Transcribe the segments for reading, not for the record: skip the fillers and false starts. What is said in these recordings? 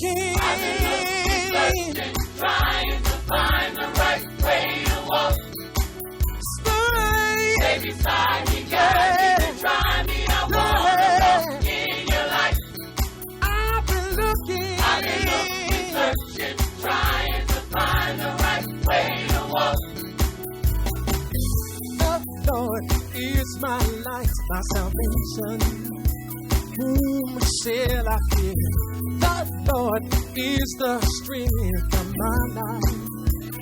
looking, searching, trying to find the right way to walk. Stay beside me, guide me, and try me. I wanna walk in your light. I've been looking, searching, trying to find the right way to walk. The Lord is my light, my salvation. Whom shall I fear? The Lord is the strength of my life.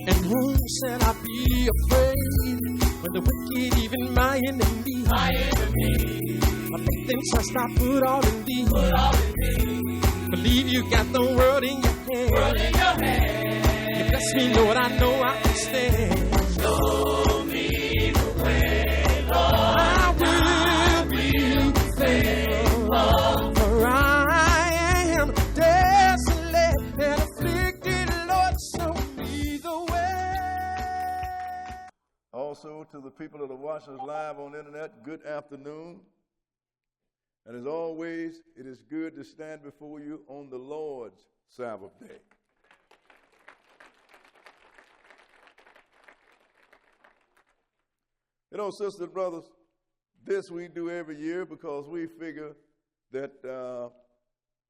And whom shall I be afraid? When the wicked, even my enemy, my things trust I put all in thee. Believe you got the world in your hand. You bless me, Lord, I know I can stand. Show me the way, Lord. I will be faithful, for I am desolate and afflicted. Lord, show me the way. Also, to the people that are watching us live on the internet, good afternoon. And as always, it is good to stand before you on the Lord's Sabbath day. You know, sisters and brothers, this we do every year because we figure that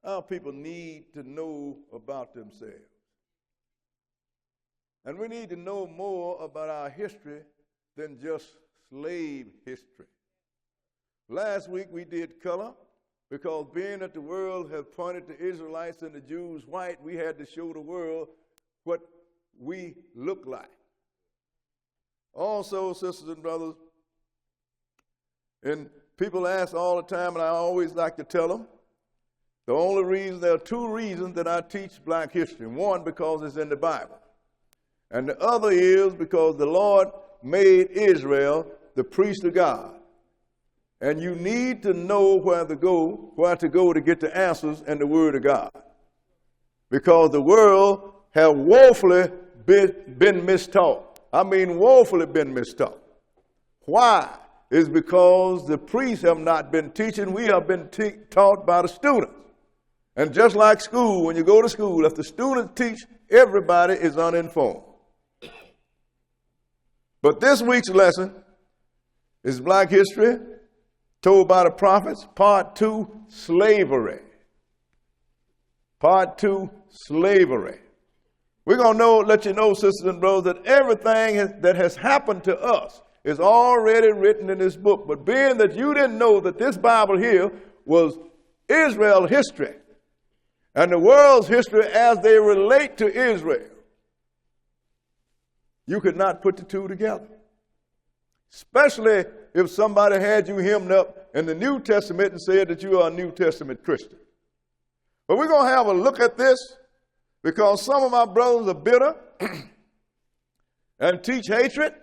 our people need to know about themselves. And we need to know more about our history than just slave history. Last week we did color because being that the world has pointed the Israelites and the Jews white, we had to show the world what we look like. Also, sisters and brothers, and people ask all the time, and I always like to tell them, there are two reasons that I teach black history. One, because it's in the Bible. And the other is because the Lord made Israel the priest of God. And you need to know where to go to get the answers in the Word of God. Because the world has woefully been mistaught. I mean woefully been mistaught. Why? It's because the priests have not been teaching. We have been taught by the students. And just like school, when you go to school, if the students teach, everybody is uninformed. But this week's lesson is Black History, told by the prophets, Part 2, Slavery. Part 2, Slavery. We're going to let you know, sisters and brothers, that everything that has happened to us is already written in this book. But being that you didn't know that this Bible here was Israel's history and the world's history as they relate to Israel, you could not put the two together. Especially if somebody had you hemmed up in the New Testament and said that you are a New Testament Christian. But we're going to have a look at this because some of my brothers are bitter and teach hatred.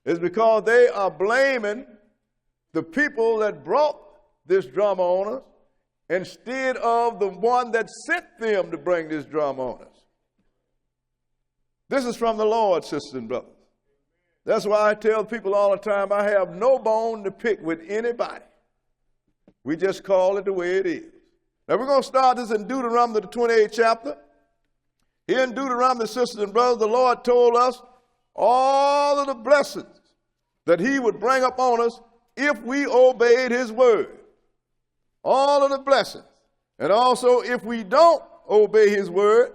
Is because they are blaming the people that brought this drama on us instead of the one that sent them to bring this drama on us. This is from the Lord, sisters and brothers. That's why I tell people all the time, I have no bone to pick with anybody. We just call it the way it is. Now we're going to start this in Deuteronomy, the 28th chapter. Here in Deuteronomy, sisters and brothers, the Lord told us all of the blessings that he would bring upon us if we obeyed his word. All of the blessings. And also, if we don't obey his word,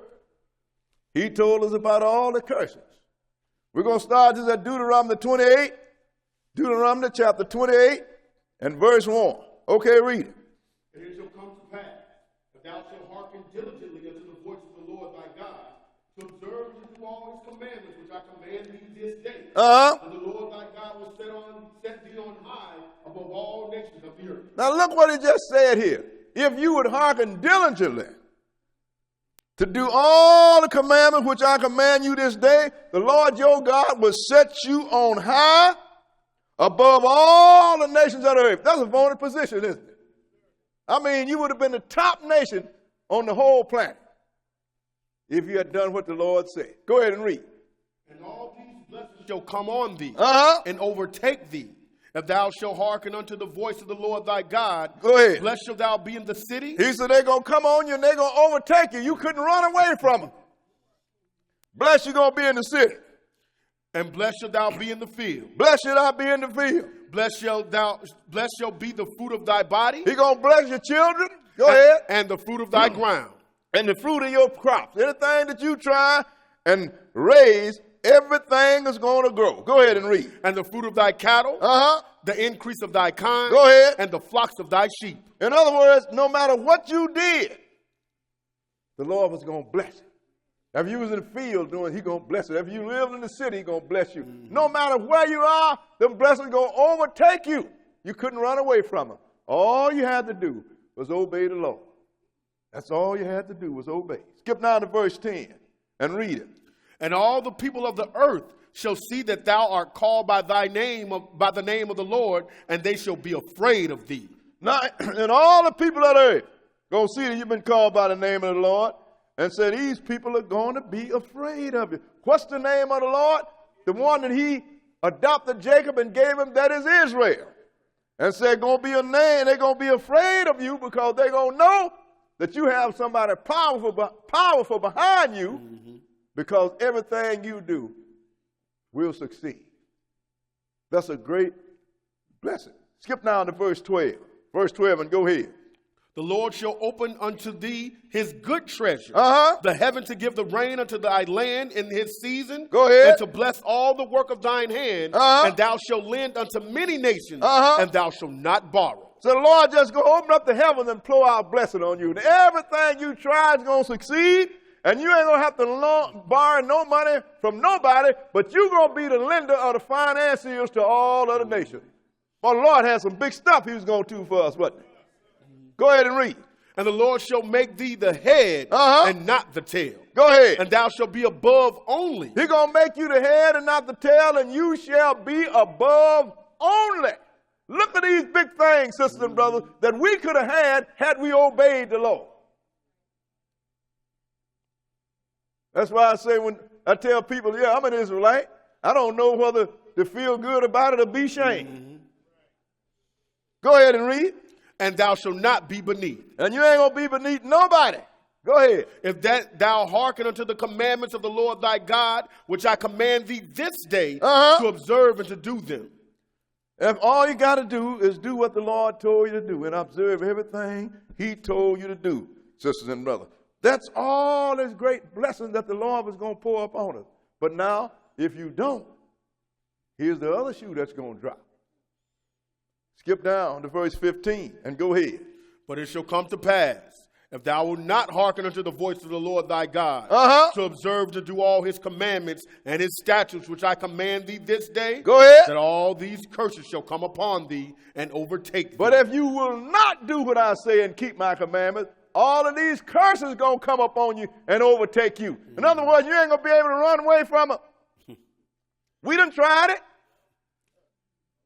he told us about all the curses. We're going to start this at Deuteronomy 28, Deuteronomy chapter 28 and verse 1. Okay, read it. And it shall come to pass, that thou shalt hearken diligently unto the voice of the Lord thy God, to observe and to do all his commandments which I command thee this day. And the Lord thy God will set thee on high above all nations of the earth. Now look what he just said here. If you would hearken diligently to do all the commandments which I command you this day, the Lord your God will set you on high above all the nations of the earth. That's a vaunted position, isn't it? I mean, you would have been the top nation on the whole planet if you had done what the Lord said. Go ahead and read. And all these blessings shall come on thee Uh-huh. and overtake thee, If thou shalt hearken unto the voice of the Lord thy God, Go ahead. blessed shalt thou be in the city. He said they're going to come on you and they're going to overtake you. You couldn't run away from them. Blessed you're going to be in the city. And blessed shalt thou be in the field. Blessed shall I be in the field. Blessed shall be the fruit of thy body. He going to bless your children. Go ahead. And the fruit of thy ground. And the fruit of your crops. Anything that you try and raise, everything is going to grow. Go ahead and read. And the fruit of thy cattle. The increase of thy kind. Go ahead. And the flocks of thy sheep. In other words, no matter what you did, the Lord was going to bless it. If you was in the field doing, He's going to bless it. If you lived in the city, He's going to bless you. No matter where you are, the blessings going to overtake you. You couldn't run away from them. All you had to do was obey the Lord. That's all you had to do was obey. Skip now to verse 10 and read it. And all the people of the earth shall see that thou art called by thy name, by the name of the Lord, and they shall be afraid of thee. Now, and all the people of the earth going to see that you've been called by the name of the Lord, and say, these people are going to be afraid of you. What's the name of the Lord? The one that He adopted Jacob and gave him, that is Israel. And said, going to be a name, they're going to be afraid of you because they're going to know that you have somebody powerful behind you, because everything you do will succeed. That's a great blessing. Skip now to verse 12. Verse 12 and go ahead. The Lord shall open unto thee his good treasure, the heaven to give the rain unto thy land in his season. Go ahead. And to bless all the work of thine hand, and thou shalt lend unto many nations, and thou shalt not borrow. So the Lord just going to open up the heavens and pour out blessing on you. And everything you try is going to succeed, and you ain't going to have to borrow no money from nobody, but you're going to be the lender of the financiers to all other nations. Well, the Lord has some big stuff He was going to do for us, wasn't He? Go ahead and read. And the Lord shall make thee the head and not the tail. Go ahead. And thou shalt be above only. He's going to make you the head and not the tail, and you shall be above only. Look at these big things, sisters and brothers, that we could have had we obeyed the Lord. That's why I say when I tell people, yeah, I'm an Israelite, I don't know whether to feel good about it or be ashamed. Go ahead and read. And thou shalt not be beneath. And you ain't going to be beneath nobody. Go ahead. If that thou hearken unto the commandments of the Lord thy God, which I command thee this day to observe and to do them. If all you got to do is do what the Lord told you to do and observe everything He told you to do, sisters and brothers. That's all this great blessing that the Lord was going to pour upon us. But now, if you don't, here's the other shoe that's going to drop. Skip down to verse 15 and go ahead. But it shall come to pass, if thou wilt not hearken unto the voice of the Lord thy God, to observe to do all His commandments and His statutes which I command thee this day, go ahead, that all these curses shall come upon thee and overtake thee. But if you will not do what I say and keep my commandments, all of these curses going to come upon you and overtake you. In other words, you ain't going to be able to run away from it. We done tried it.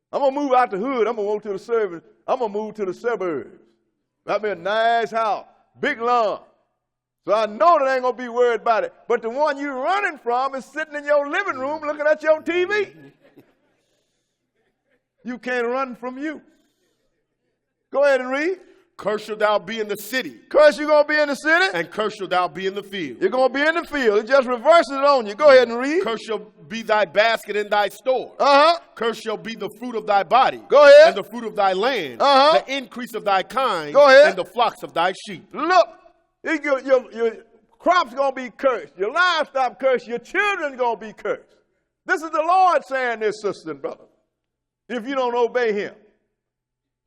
I'm going to move out the hood. I'm going to go to the service. I'm going to move to the suburbs. That'll be a nice house, big lawn. So I know that I ain't going to be worried about it. But the one you're running from is sitting in your living room looking at your TV. You can't run from you. Go ahead and read. Cursed shall thou be in the city. Cursed you're going to be in the city. And cursed shall thou be in the field. You're going to be in the field. It just reverses it on you. Go ahead and read. Cursed shall be thy basket in thy store. Cursed shall be the fruit of thy body. Go ahead. And the fruit of thy land. The increase of thy kind. Go ahead. And the flocks of thy sheep. Look, your crops going to be cursed. Your livestock cursed. Your children going to be cursed. This is the Lord saying this, sister and brother, if you don't obey Him.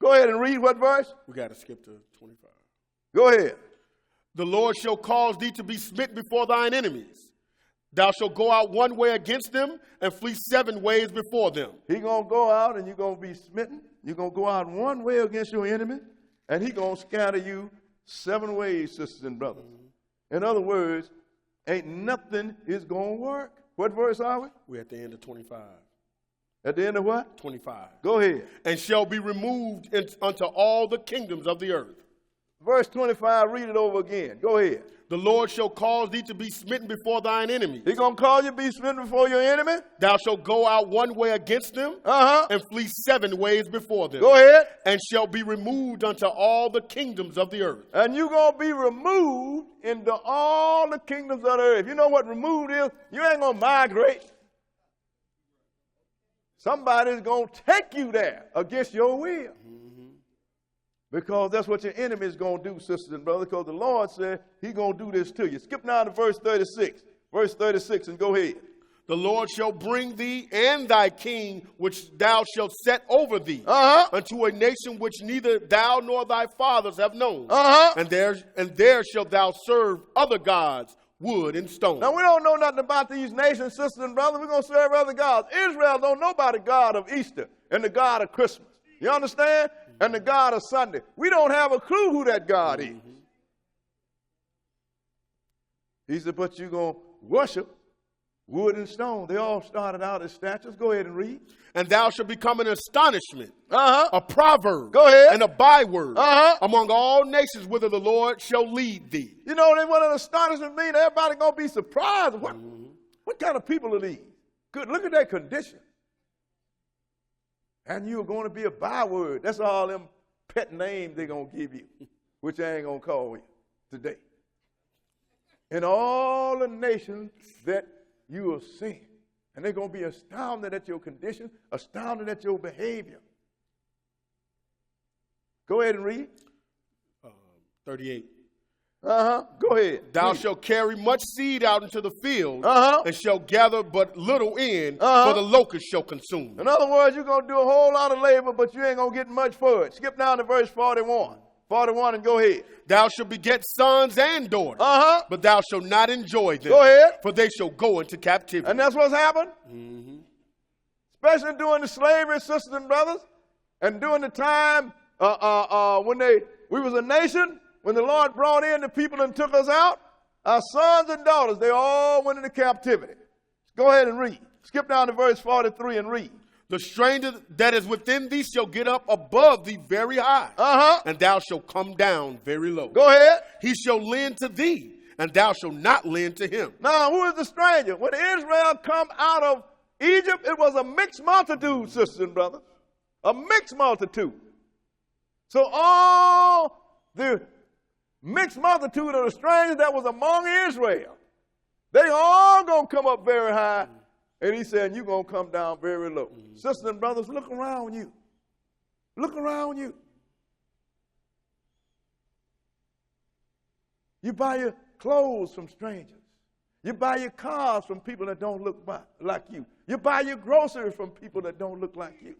Go ahead and read what verse? We got to skip to 25. Go ahead. The Lord shall cause thee to be smitten before thine enemies. Thou shalt go out one way against them and flee 7 ways before them. He's going to go out and you're going to be smitten. You're going to go out one way against your enemy, and He's going to scatter you 7 ways, sisters and brothers. In other words, ain't nothing is going to work. What verse are we? We're at the end of 25. At the end of what? 25. Go ahead. And shall be removed unto all the kingdoms of the earth. verse 25, read it over again. Go ahead. The Lord shall cause thee to be smitten before thine enemies. He's going to cause you to be smitten before your enemy? Thou shalt go out one way against them, and flee 7 ways before them. Go ahead. And shall be removed unto all the kingdoms of the earth. And you're going to be removed into all the kingdoms of the earth. You know what removed is? You ain't going to migrate. Somebody's going to take you there against your will. Because that's what your enemy is going to do, sisters and brothers, because the Lord said he's going to do this to you. Skip down to verse 36. Verse 36 and go ahead. The Lord shall bring thee and thy king, which thou shalt set over thee, unto a nation which neither thou nor thy fathers have known. And there shalt thou serve other gods, wood and stone. Now, we don't know nothing about these nations, sisters and brothers. We're going to serve other gods. Israel don't know about the God of Easter and the God of Christmas. You understand? And the God of Sunday. We don't have a clue who that God is. He said, but you're going to worship wood and stone. They all started out as statues. Go ahead and read. And thou shalt become an astonishment, a proverb, go ahead, and a byword among all nations whither the Lord shall lead thee. You know what an astonishment means? Everybody going to be surprised. What kind of people are these? Good. Look at their condition. And you're going to be a byword. That's all them pet names they're going to give you, which I ain't going to call you today. In all the nations that you will see. And they're going to be astounded at your condition, astounded at your behavior. Go ahead and read. 38. Go ahead. Thou shalt carry much seed out into the field, and shalt gather but little in, for the locust shall consume. In other words, you're going to do a whole lot of labor, but you ain't going to get much for it. Skip down to verse 41. 41 and go ahead. Thou shalt beget sons and daughters, but thou shalt not enjoy them. Go ahead. For they shall go into captivity. And that's what's happened. Especially during the slavery, sisters and brothers, and during the time when we was a nation. When the Lord brought in the people and took us out, our sons and daughters, they all went into captivity. Go ahead and read. Skip down to verse 43 and read. The stranger that is within thee shall get up above thee very high, and thou shalt come down very low. Go ahead. He shall lend to thee, and thou shalt not lend to him. Now, who is the stranger? When Israel come out of Egypt, it was a mixed multitude, sisters and brothers. A mixed multitude. So all the mixed multitude of the strangers that was among Israel, they all going to come up very high. And he said, you're going to come down very low. Sisters and brothers, look around you. Look around you. You buy your clothes from strangers. You buy your cars from people that don't look like you. You buy your groceries from people that don't look like you.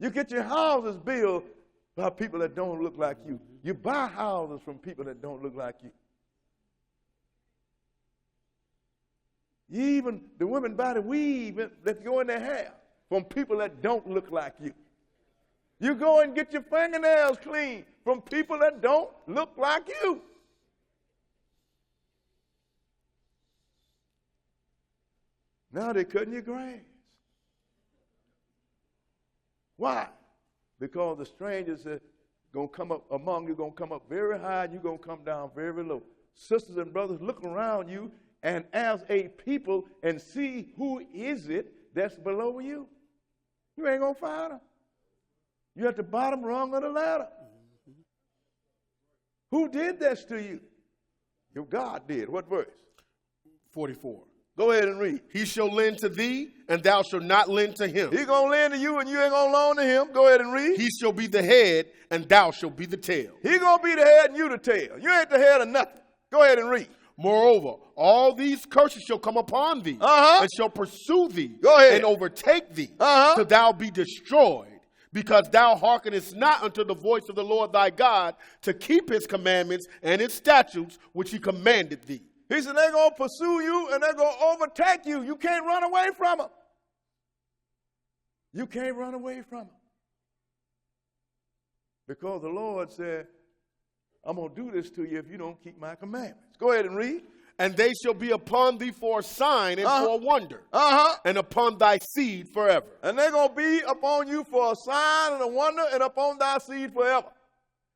You get your houses built by people that don't look like you. You buy houses from people that don't look like you. You even, the women buy the weave that go in their hair from people that don't look like you. You go and get your fingernails clean from people that don't look like you. Now they're cutting your grass. Why? Because the strangers are going to come up among you, going to come up very high, and you're going to come down very low. Sisters and brothers, look around you and as a people and see who is it that's below you. You ain't going to find them. You're at the bottom rung of the ladder. Who did this to you? Your God did. What verse? 44. Go ahead and read. He shall lend to thee, and thou shalt not lend to him. He's going to lend to you, and you ain't going to loan to him. Go ahead and read. He shall be the head, and thou shalt be the tail. He's going to be the head, and you the tail. You ain't the head of nothing. Go ahead and read. Moreover, all these curses shall come upon thee, and shall pursue thee, go ahead, and overtake thee, till thou be destroyed, because thou hearkenest not unto the voice of the Lord thy God, to keep his commandments and his statutes, which he commanded thee. He said they're going to pursue you and they're going to overtake you. You can't run away from them. You can't run away from them. Because the Lord said, I'm going to do this to you if you don't keep my commandments. Go ahead and read. And they shall be upon thee for a sign and for a wonder. And upon thy seed forever. And they're going to be upon you for a sign and a wonder and upon thy seed forever.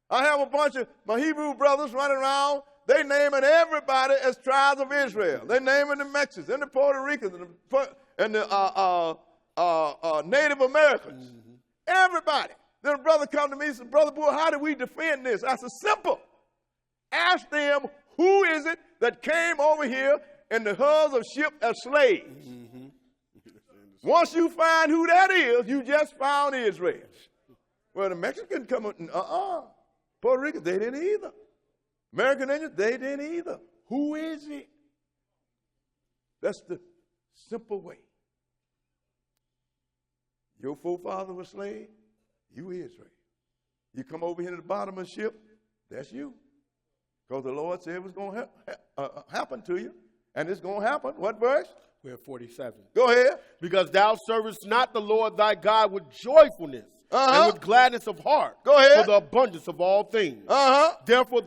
I have a bunch of my Hebrew brothers running around. They naming everybody as tribes of Israel. They naming the Mexicans and the Puerto Ricans and the Native Americans. Everybody. Then a brother come to me and said, Brother Bull, how do we defend this? I said, simple. Ask them, who is it that came over here in the hulls of ships as slaves? Once you find who that is, you just found Israel. Well, the Mexicans come up, Puerto Ricans, they didn't either. American Indians, they didn't either. Who is it? That's the simple way. Your forefather was slave, you Israel. You come over here to the bottom of the ship, that's you. Because the Lord said it was going to happen to you. And it's going to happen. What verse? We're at 47. Go ahead. Because thou servest not the Lord thy God with joyfulness and with gladness of heart. Go ahead. For the abundance of all things. Therefore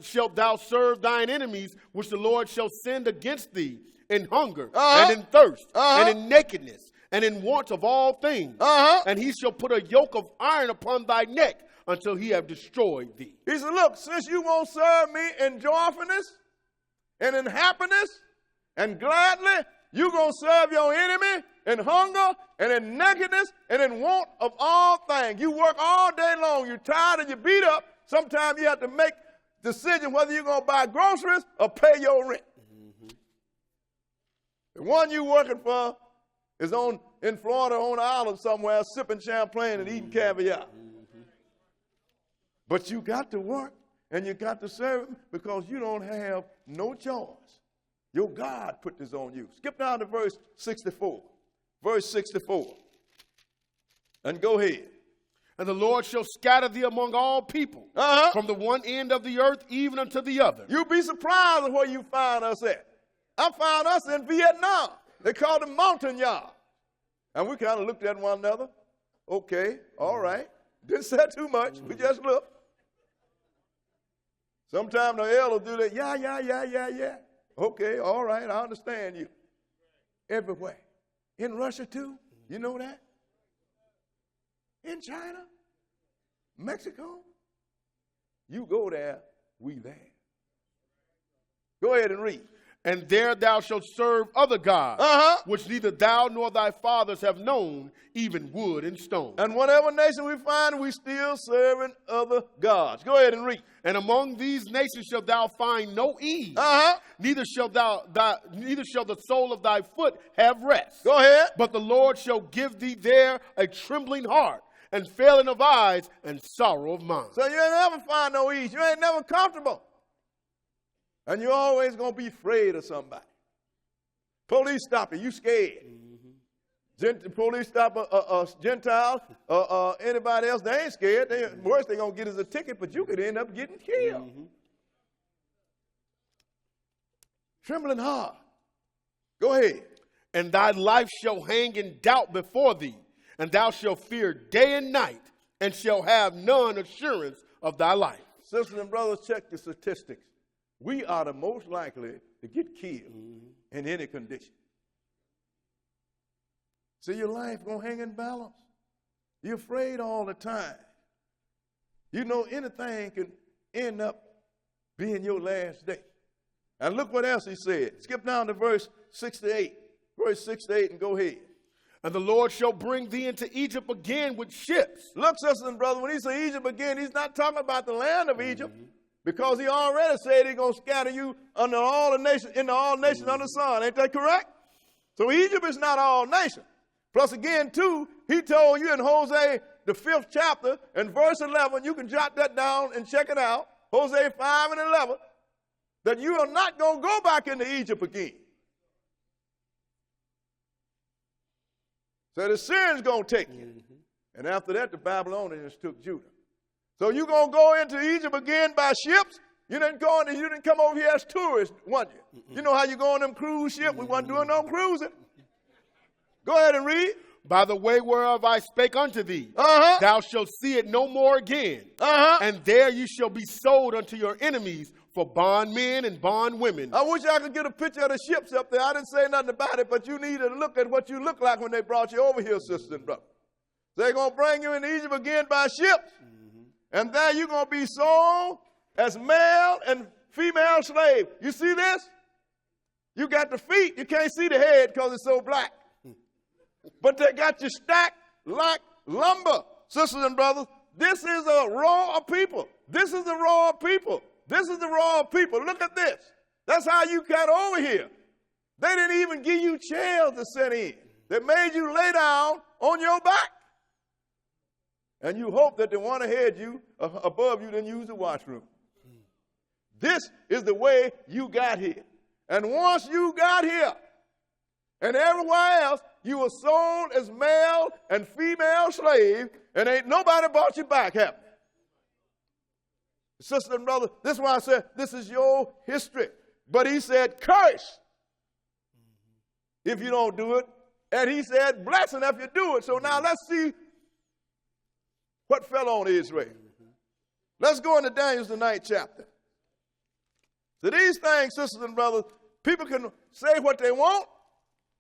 shalt thou serve thine enemies, which the Lord shall send against thee in hunger and in thirst and in nakedness and in want of all things. And he shall put a yoke of iron upon thy neck until he have destroyed thee. He said, look, since you won't serve me in joyfulness and in happiness and gladly, you're going to serve your enemy in hunger and in nakedness and in want of all things. You work all day long. You're tired and you're beat up. Sometimes you have to make decision whether you're going to buy groceries or pay your rent. The one you're working for is in Florida on an island somewhere sipping champagne and eating caviar. But you got to work and you got to serve him because you don't have no choice. Your God put this on you. Skip down to verse 64. Verse 64. And go ahead. And the Lord shall scatter thee among all people from the one end of the earth even unto the other. You'll be surprised at where you find us at. I found us in Vietnam. They called it mountain yard. And we kind of looked at one another. Okay, all right. Didn't say too much. We just looked. Sometimes the elders do that. Yeah. Okay, all right, I understand you. Everywhere. In Russia too, you know that? In China, Mexico. You go there, we there. Go ahead and read. And there thou shalt serve other gods, which neither thou nor thy fathers have known, even wood and stone. And whatever nation we find, we still serving other gods. Go ahead and read. And among these nations shalt thou find no ease, neither shall the sole of thy foot have rest. Go ahead. But the Lord shall give thee there a trembling heart, and failing of eyes, and sorrow of mind. So you ain't never find no ease. You ain't never comfortable. And you're always going to be afraid of somebody. Police stop you, you scared. Police stop a Gentile, anybody else, they ain't scared. Worst they're going to get is a ticket, but you could end up getting killed. Trembling hard. Go ahead. And thy life shall hang in doubt before thee, and thou shalt fear day and night, and shall have none assurance of thy life. Sisters and brothers, check the statistics. We are the most likely to get killed in any condition. So your life going to hang in balance. You're afraid all the time. You know anything can end up being your last day. And look what else he said. Skip down to verse 68. Verse 68 and go ahead. And the Lord shall bring thee into Egypt again with ships. Look, sisters and brothers, when he says Egypt again, he's not talking about the land of Egypt. Because he already said he's going to scatter you into all nations under the sun. Ain't that correct? So Egypt is not all nations. Plus again, too, he told you in Hosea, the 5th chapter, and verse 11, you can jot that down and check it out, Hosea 5 and 11, that you are not going to go back into Egypt again. So the Syrians going to take you. And after that, the Babylonians took Judah. So you going to go into Egypt again by ships? You didn't come over here as tourists, weren't you? You know how you go on them cruise ships? We weren't doing no cruising. Go ahead and read. By the way whereof I spake unto thee, thou shalt see it no more again. And there you shall be sold unto your enemies for bondmen and bondwomen. I wish I could get a picture of the ships up there. I didn't say nothing about it, but you need to look at what you look like when they brought you over here, sisters and brothers. They're going to bring you into Egypt again by ships. And there you're going to be sold as male and female slave. You see this? You got the feet. You can't see the head because it's so black. But they got you stacked like lumber, sisters and brothers. This is a row of people. This is the row of people. This is the row of people. Look at this. That's how you got over here. They didn't even give you chairs to sit in. They made you lay down on your back. And you hope that the one ahead you, above you, didn't use the washroom. This is the way you got here. And once you got here, and everywhere else, you were sold as male and female slave, and ain't nobody bought you back, have they? Sister and brother, this is why I said this is your history. But he said, curse if you don't do it. And he said, blessing if you do it. So now let's see what fell on Israel. Let's go into Daniel, the 9th chapter. So these things, sisters and brothers, people can say what they want,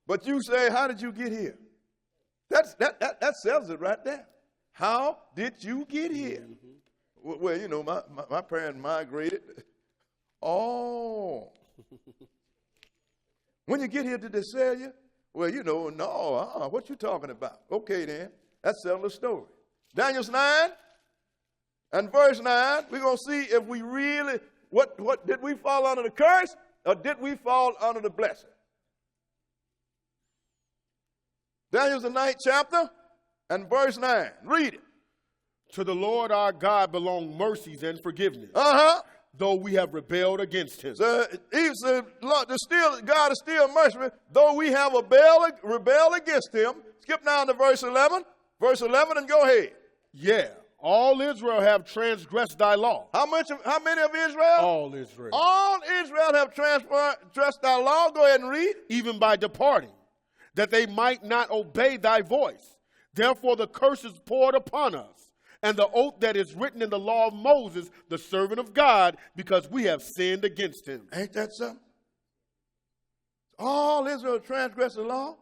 but you say, how did you get here? That sells it right there. How did you get here? Well, you know, my parents migrated. Oh. When you get here, did they sell you? Well, you know, no, what you talking about? Okay, then. That's selling the story. Daniel 9 and verse 9, we're going to see if we really, what did we fall under the curse or did we fall under the blessing? Daniel the 9th chapter and verse 9. Read it. To the Lord our God belong mercies and forgiveness, though we have rebelled against him. So he said, God is still merciful, though we have rebelled against him. Skip down to verse 11. Verse 11 and go ahead. Yeah, all Israel have transgressed thy law. How many of Israel? All Israel. All Israel have transgressed thy law. Go ahead and read. Even by departing, that they might not obey thy voice. Therefore the curse is poured upon us, and the oath that is written in the law of Moses, the servant of God, because we have sinned against him. Ain't that something? All Israel transgressed the law,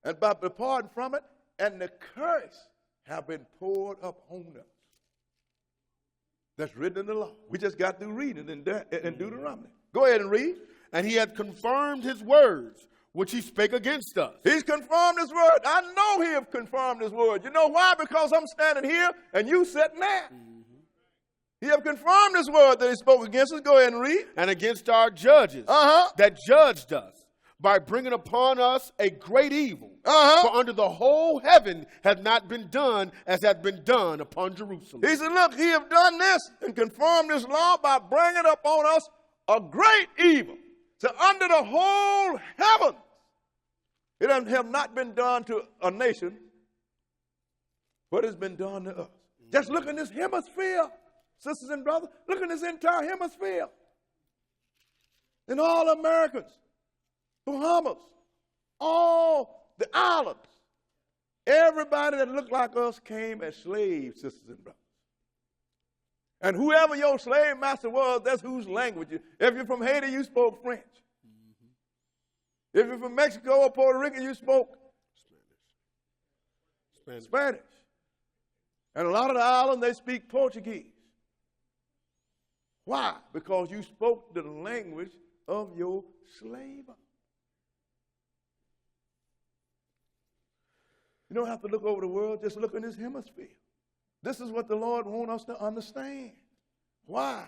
and by departing from it, and the curse have been poured upon us. That's written in the law. We just got through reading in Deuteronomy. Go ahead and read. And he hath confirmed his words, which he spake against us. He's confirmed his word. I know he have confirmed his word. You know why? Because I'm standing here and you sitting there. He have confirmed his word that he spoke against us. Go ahead and read. And against our judges that judged us, by bringing upon us a great evil. For under the whole heaven hath not been done as hath been done upon Jerusalem. He said, look, he have done this and confirmed this law by bringing upon us a great evil. So under the whole heaven, it have not been done to a nation what has been done to us. Just look in this hemisphere, sisters and brothers. Look in this entire hemisphere. And all Americans, Bahamas, all the islands, everybody that looked like us came as slaves, sisters and brothers. And whoever your slave master was, that's whose language you. If you're from Haiti, you spoke French. If you're from Mexico or Puerto Rico, you spoke Spanish. And a lot of the islands, they speak Portuguese. Why? Because you spoke the language of your slaver. You don't have to look over the world, just look in this hemisphere. This is what the Lord wants us to understand. Why?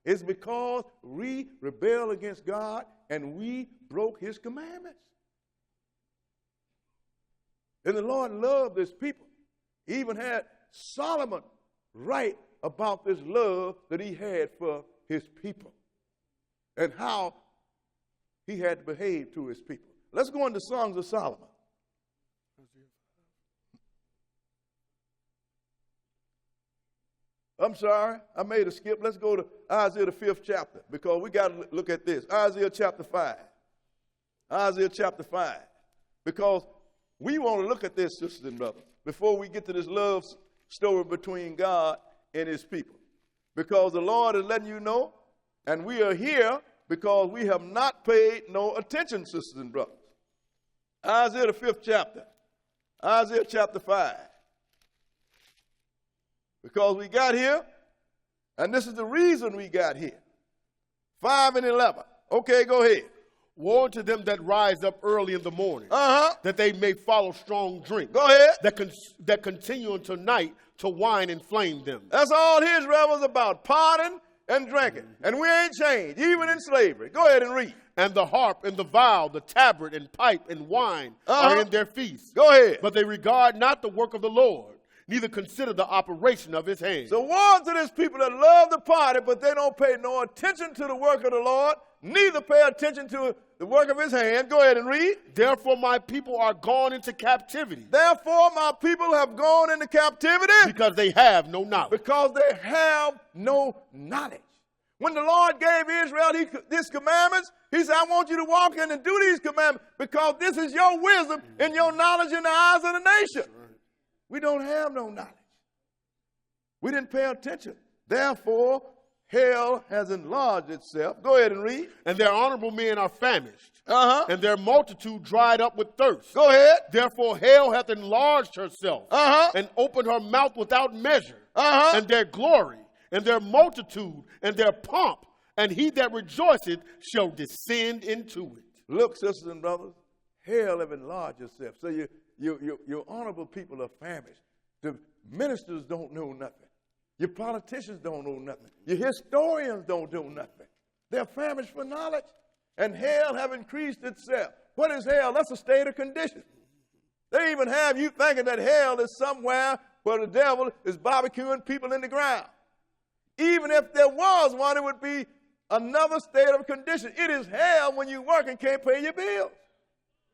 It's because we rebelled against God and we broke his commandments. And the Lord loved his people. He even had Solomon write about this love that he had for his people and how he had to behave to his people. Let's go into Songs of Solomon. I'm sorry, I made a skip. Let's go to Isaiah the 5th chapter because we got to look at this. Isaiah chapter 5. Isaiah chapter 5. Because we want to look at this, sisters and brothers, before we get to this love story between God and his people. Because the Lord is letting you know And we are here because we have not paid no attention, sisters and brothers. Isaiah the 5th chapter. Isaiah chapter 5. Because we got here, and this is the reason we got here. 5 and 11. Okay, go ahead. Woe to them that rise up early in the morning, that they may follow strong drink. Go ahead. That continue until night to wine inflame them. That's all Israel was about, partying and drinking. And we ain't changed, even in slavery. Go ahead and read. And the harp and the viol, the tabret and pipe and wine are in their feasts. Go ahead. But they regard not the work of the Lord, neither consider the operation of his hands. So woe to these people that love the party, but they don't pay no attention to the work of the Lord, neither pay attention to the work of his hand. Go ahead and read. Therefore my people are gone into captivity. Therefore my people have gone into captivity. Because they have no knowledge. Because they have no knowledge. When the Lord gave Israel these commandments, he said, I want you to walk in and do these commandments because this is your wisdom and your knowledge in the eyes of the nation. We don't have no knowledge. We didn't pay attention. Therefore, hell has enlarged itself. Go ahead and read. And their honorable men are famished. And their multitude dried up with thirst. Go ahead. Therefore, hell hath enlarged herself and opened her mouth without measure. And their glory and their multitude and their pomp, and he that rejoiceth shall descend into it. Look, sisters and brothers, hell have enlarged itself. So your honorable people are famished. The ministers don't know nothing. Your politicians don't know nothing. Your historians don't know nothing. They're famished for knowledge. And hell have increased itself. What is hell? That's a state of condition. They even have you thinking that hell is somewhere where the devil is barbecuing people in the ground. Even if there was one, it would be another state of condition. It is hell when you work and can't pay your bills.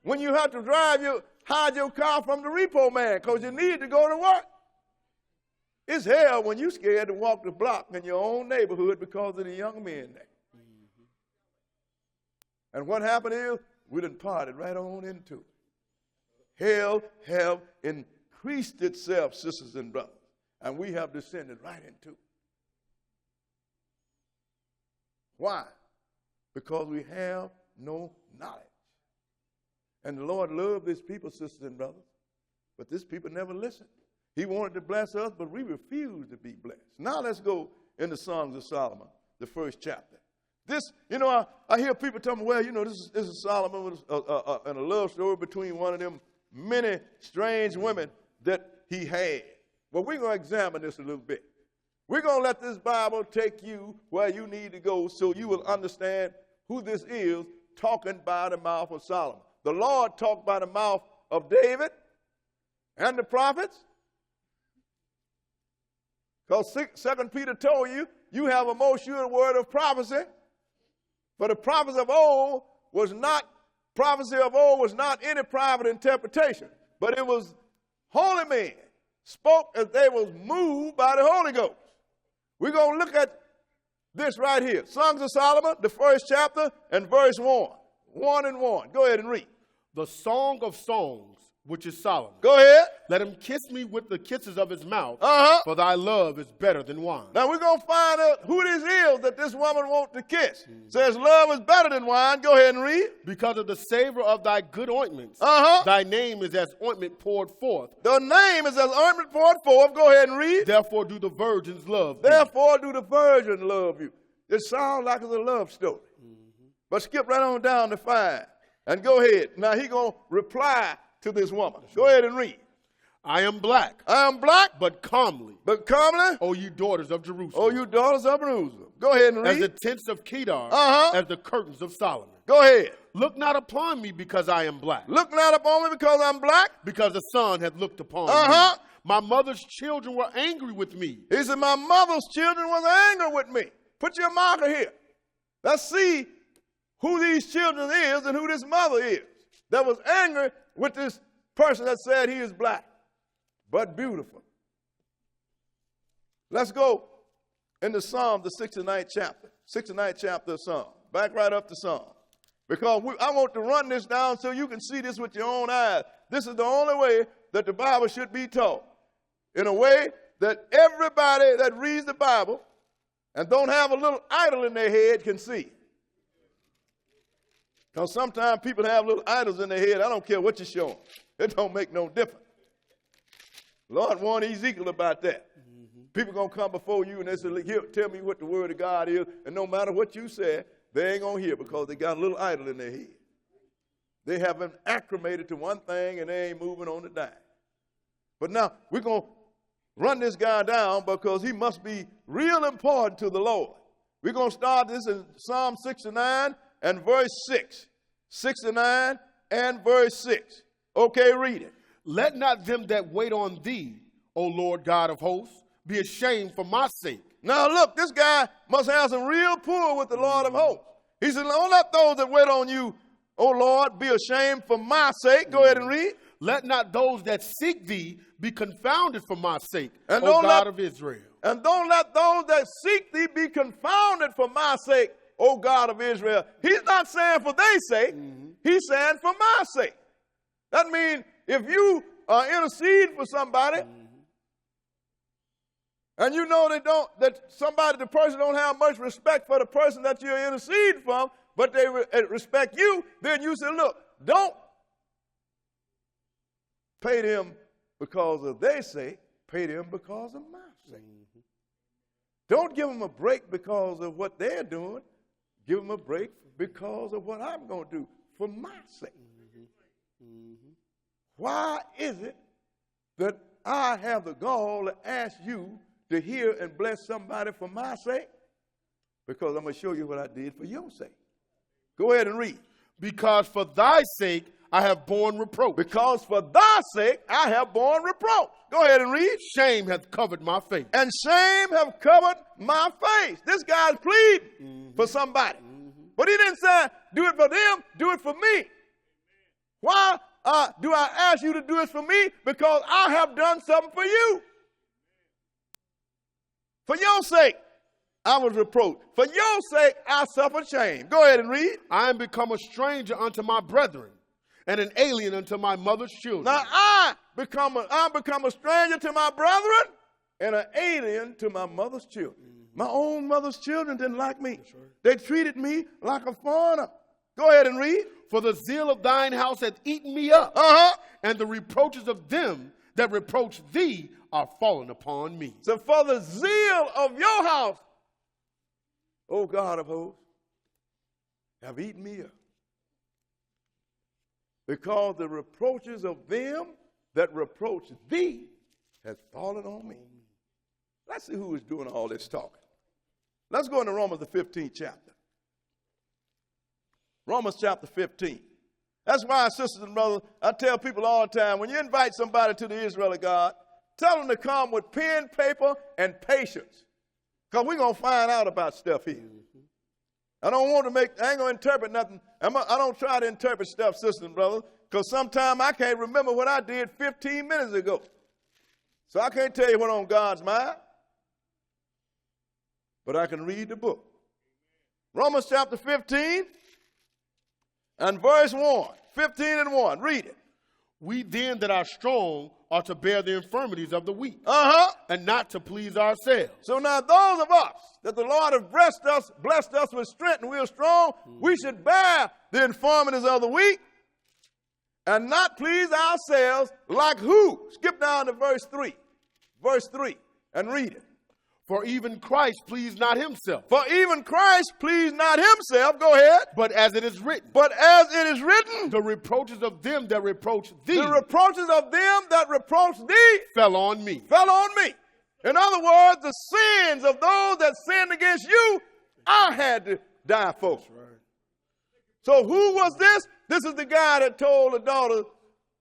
When you have to hide your car from the repo man because you need to go to work. It's hell when you're scared to walk the block in your own neighborhood because of the young men there. And what happened is we done parted right on into it. Hell have increased itself, sisters and brothers, and we have descended right into it. Why? Because we have no knowledge. And the Lord loved his people, sisters and brothers, but this people never listened. He wanted to bless us, but we refused to be blessed. Now let's go into Songs of Solomon, the 1st chapter. This, I hear people tell me, well, this is Solomon and a love story between one of them many strange women that he had. Well, we're going to examine this a little bit. We're going to let this Bible take you where you need to go so you will understand who this is talking by the mouth of Solomon. The Lord talked by the mouth of David and the prophets. Because 2 Peter told you, you have a most sure word of prophecy. For the prophecy of old was not any private interpretation, but it was holy men spoke as they was moved by the Holy Ghost. We're going to look at this right here. Songs of Solomon, the 1st chapter, and verse 1. 1 and 1. Go ahead and read. The Song of Songs, which is Solomon. Go ahead. Let him kiss me with the kisses of his mouth, for thy love is better than wine. Now we're going to find out who this is that this woman wants to kiss. Says love is better than wine. Go ahead and read. Because of the savor of thy good ointments, thy name is as ointment poured forth. The name is as ointment poured forth. Go ahead and read. Therefore do the virgins love thee. Therefore do the virgins love you. It sounds like it's a love story. But skip right on down to 5. And go ahead. Now he going to reply to this woman. Go ahead and read. I am black. I am black. But comely. But comely. O you daughters of Jerusalem. O you daughters of Jerusalem. Go ahead and read. As the tents of Kedar. As the curtains of Solomon. Go ahead. Look not upon me because I am black. Look not upon me because I'm black. Because the sun hath looked upon me. My mother's children were angry with me. He said, my mother's children was angry with me. Put your marker here. Let's see who these children is and who this mother is that was angry with this person that said he is black, but beautiful. Let's go into Psalm, the 69th chapter. 69th chapter of Psalm. Back right up to Psalm. Because I want to run this down so you can see this with your own eyes. This is the only way that the Bible should be taught. In a way that everybody that reads the Bible and don't have a little idol in their head can see. Because sometimes people have little idols in their head. I don't care what you show them. It don't make no difference. Lord warned Ezekiel about that. People going to come before you and they say, here, tell me what the word of God is. And no matter what you say, they ain't going to hear because they got a little idol in their head. They have been acclimated to one thing and they ain't moving on to die. But now we're going to run this guy down because he must be real important to the Lord. We're going to start this in Psalm 69 and verse 6. 69 and verse 6. Okay, read it. Let not them that wait on thee, O Lord God of hosts, be ashamed for my sake. Now look, this guy must have some real pull with the Lord of hosts. He said, don't let those that wait on you, O Lord, be ashamed for my sake. Go ahead and read. Let not those that seek thee be confounded for my sake, and O God of Israel. And don't let those that seek thee be confounded for my sake, O God of Israel. He's not saying for their sake. He's saying for my sake. That means if you intercede for somebody, and you know the person don't have much respect for the person that you're interceding from, but they respect you, then you say, look, don't pay them because of their sake, pay them because of my sake. Don't give them a break because of what they're doing. Give them a break because of what I'm going to do for my sake. Why is it that I have the gall to ask you to hear and bless somebody for my sake? Because I'm going to show you what I did for your sake. Go ahead and read. Because for thy sake I have borne reproach. Because for thy sake I have borne reproach. Go ahead and read. Shame hath covered my face. And shame have covered my face. This guy's pleading for somebody. But he didn't say, do it for them, do it for me. Why do I ask you to do it for me? Because I have done something for you. For your sake, I was reproached. For your sake, I suffered shame. Go ahead and read. I am become a stranger unto my brethren, and an alien unto my mother's children. Now I become a stranger to my brethren, and an alien to my mother's children. My own mother's children didn't like me. Right. They treated me like a foreigner. Go ahead and read. For the zeal of thine house hath eaten me up, and the reproaches of them that reproach thee are fallen upon me. So for the zeal of your house, O God of hosts, have eaten me up. Because the reproaches of them that reproach thee has fallen on me. Let's see who is doing all this talking. Let's go into Romans the 15th chapter. Romans chapter 15. That's why, sisters and brothers, I tell people all the time, when you invite somebody to the Israel of God, tell them to come with pen, paper, and patience. Because we're going to find out about stuff here. I ain't going to interpret nothing. I don't try to interpret stuff, sisters and brothers, because sometimes I can't remember what I did 15 minutes ago. So I can't tell you what on God's mind. But I can read the book. Romans chapter 15 and verse 1. 15 and 1. Read it. We then that are strong are to bear the infirmities of the weak, and not to please ourselves. So now those of us that the Lord has blessed us with strength and we're strong, we should bear the infirmities of the weak and not please ourselves like who? Skip down to verse 3. Verse 3 and read it. For even Christ pleased not himself. For even Christ pleased not himself. Go ahead. But as it is written. But as it is written. The reproaches of them that reproach thee. The reproaches of them that reproach thee. Fell on me. Fell on me. In other words, the sins of those that sinned against you, I had to die for. That's right. So who was this? This is the guy that told the daughter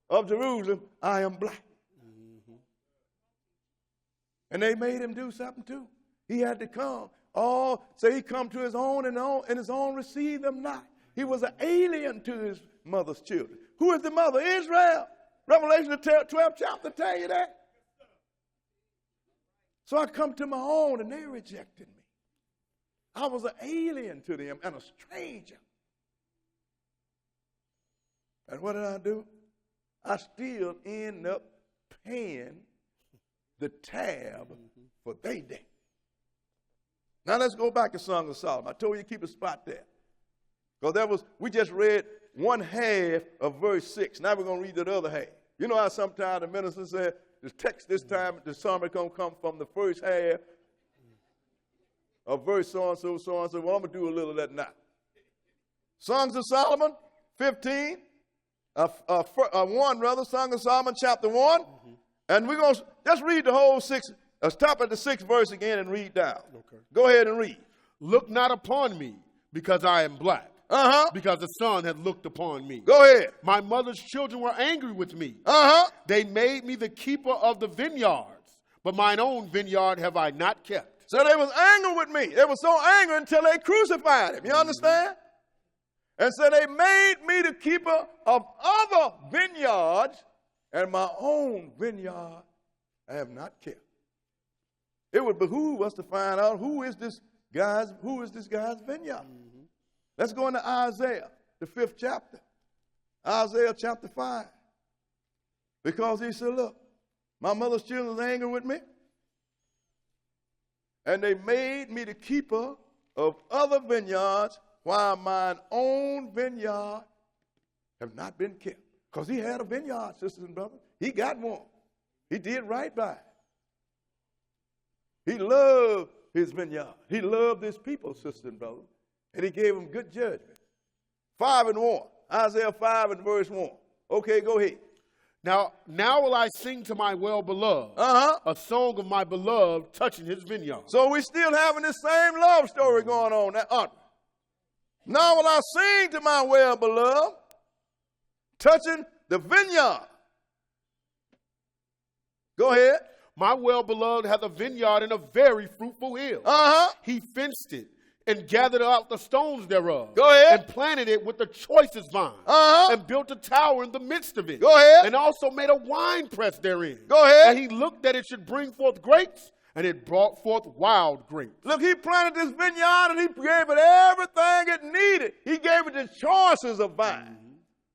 of Jerusalem, I am black. And they made him do something too. He had to come. So he come to his own and his own received them not. He was an alien to his mother's children. Who is the mother? Israel. Revelation the 12th chapter tell you that. So I come to my own and they rejected me. I was an alien to them and a stranger. And what did I do? I still end up paying the tab for their debt. Now let's go back to Song of Solomon. I told you to keep a spot there. Because we just read one half of verse 6. Now we're going to read the other half. You know how sometimes the minister said, the text this time, the sermon going to come from the first half of verse so-and-so, so-and-so. Well, I'm going to do a little of that now. Songs of Solomon, 15. 1, Song of Solomon, chapter 1. Mm-hmm. And we're going to just read the whole 6. Stop at the 6th verse again and read down. Okay. Go ahead and read. Look not upon me, because I am black. Because the sun had looked upon me. Go ahead. My mother's children were angry with me. They made me the keeper of the vineyards, but mine own vineyard have I not kept. So they was angry with me. They were so angry until they crucified him. You understand? And so they made me the keeper of other vineyards, and my own vineyard I have not kept. It would behoove us to find out who is this guy's vineyard. Mm-hmm. Let's go into Isaiah, the 5th chapter. Isaiah chapter 5. Because he said, look, my mother's children was angry with me, and they made me the keeper of other vineyards, while mine own vineyard have not been kept. Because he had a vineyard, sisters and brothers. He got one. He did right by it. He loved his vineyard. He loved his people, sisters and brothers. And he gave them good judgment. 5 and 1. Isaiah 5 and verse 1. Okay, go ahead. Now will I sing to my well-beloved, a song of my beloved touching his vineyard. So we're still having this same love story going on, aren't we? Now will I sing to my well-beloved, touching the vineyard. Go ahead. My well-beloved hath a vineyard in a very fruitful hill. He fenced it and gathered out the stones thereof. Go ahead. And planted it with the choicest vine. And built a tower in the midst of it. Go ahead. And also made a wine press therein. Go ahead. And he looked that it should bring forth grapes, and it brought forth wild grapes. Look, he planted this vineyard, and he gave it everything it needed. He gave it the choices of vine.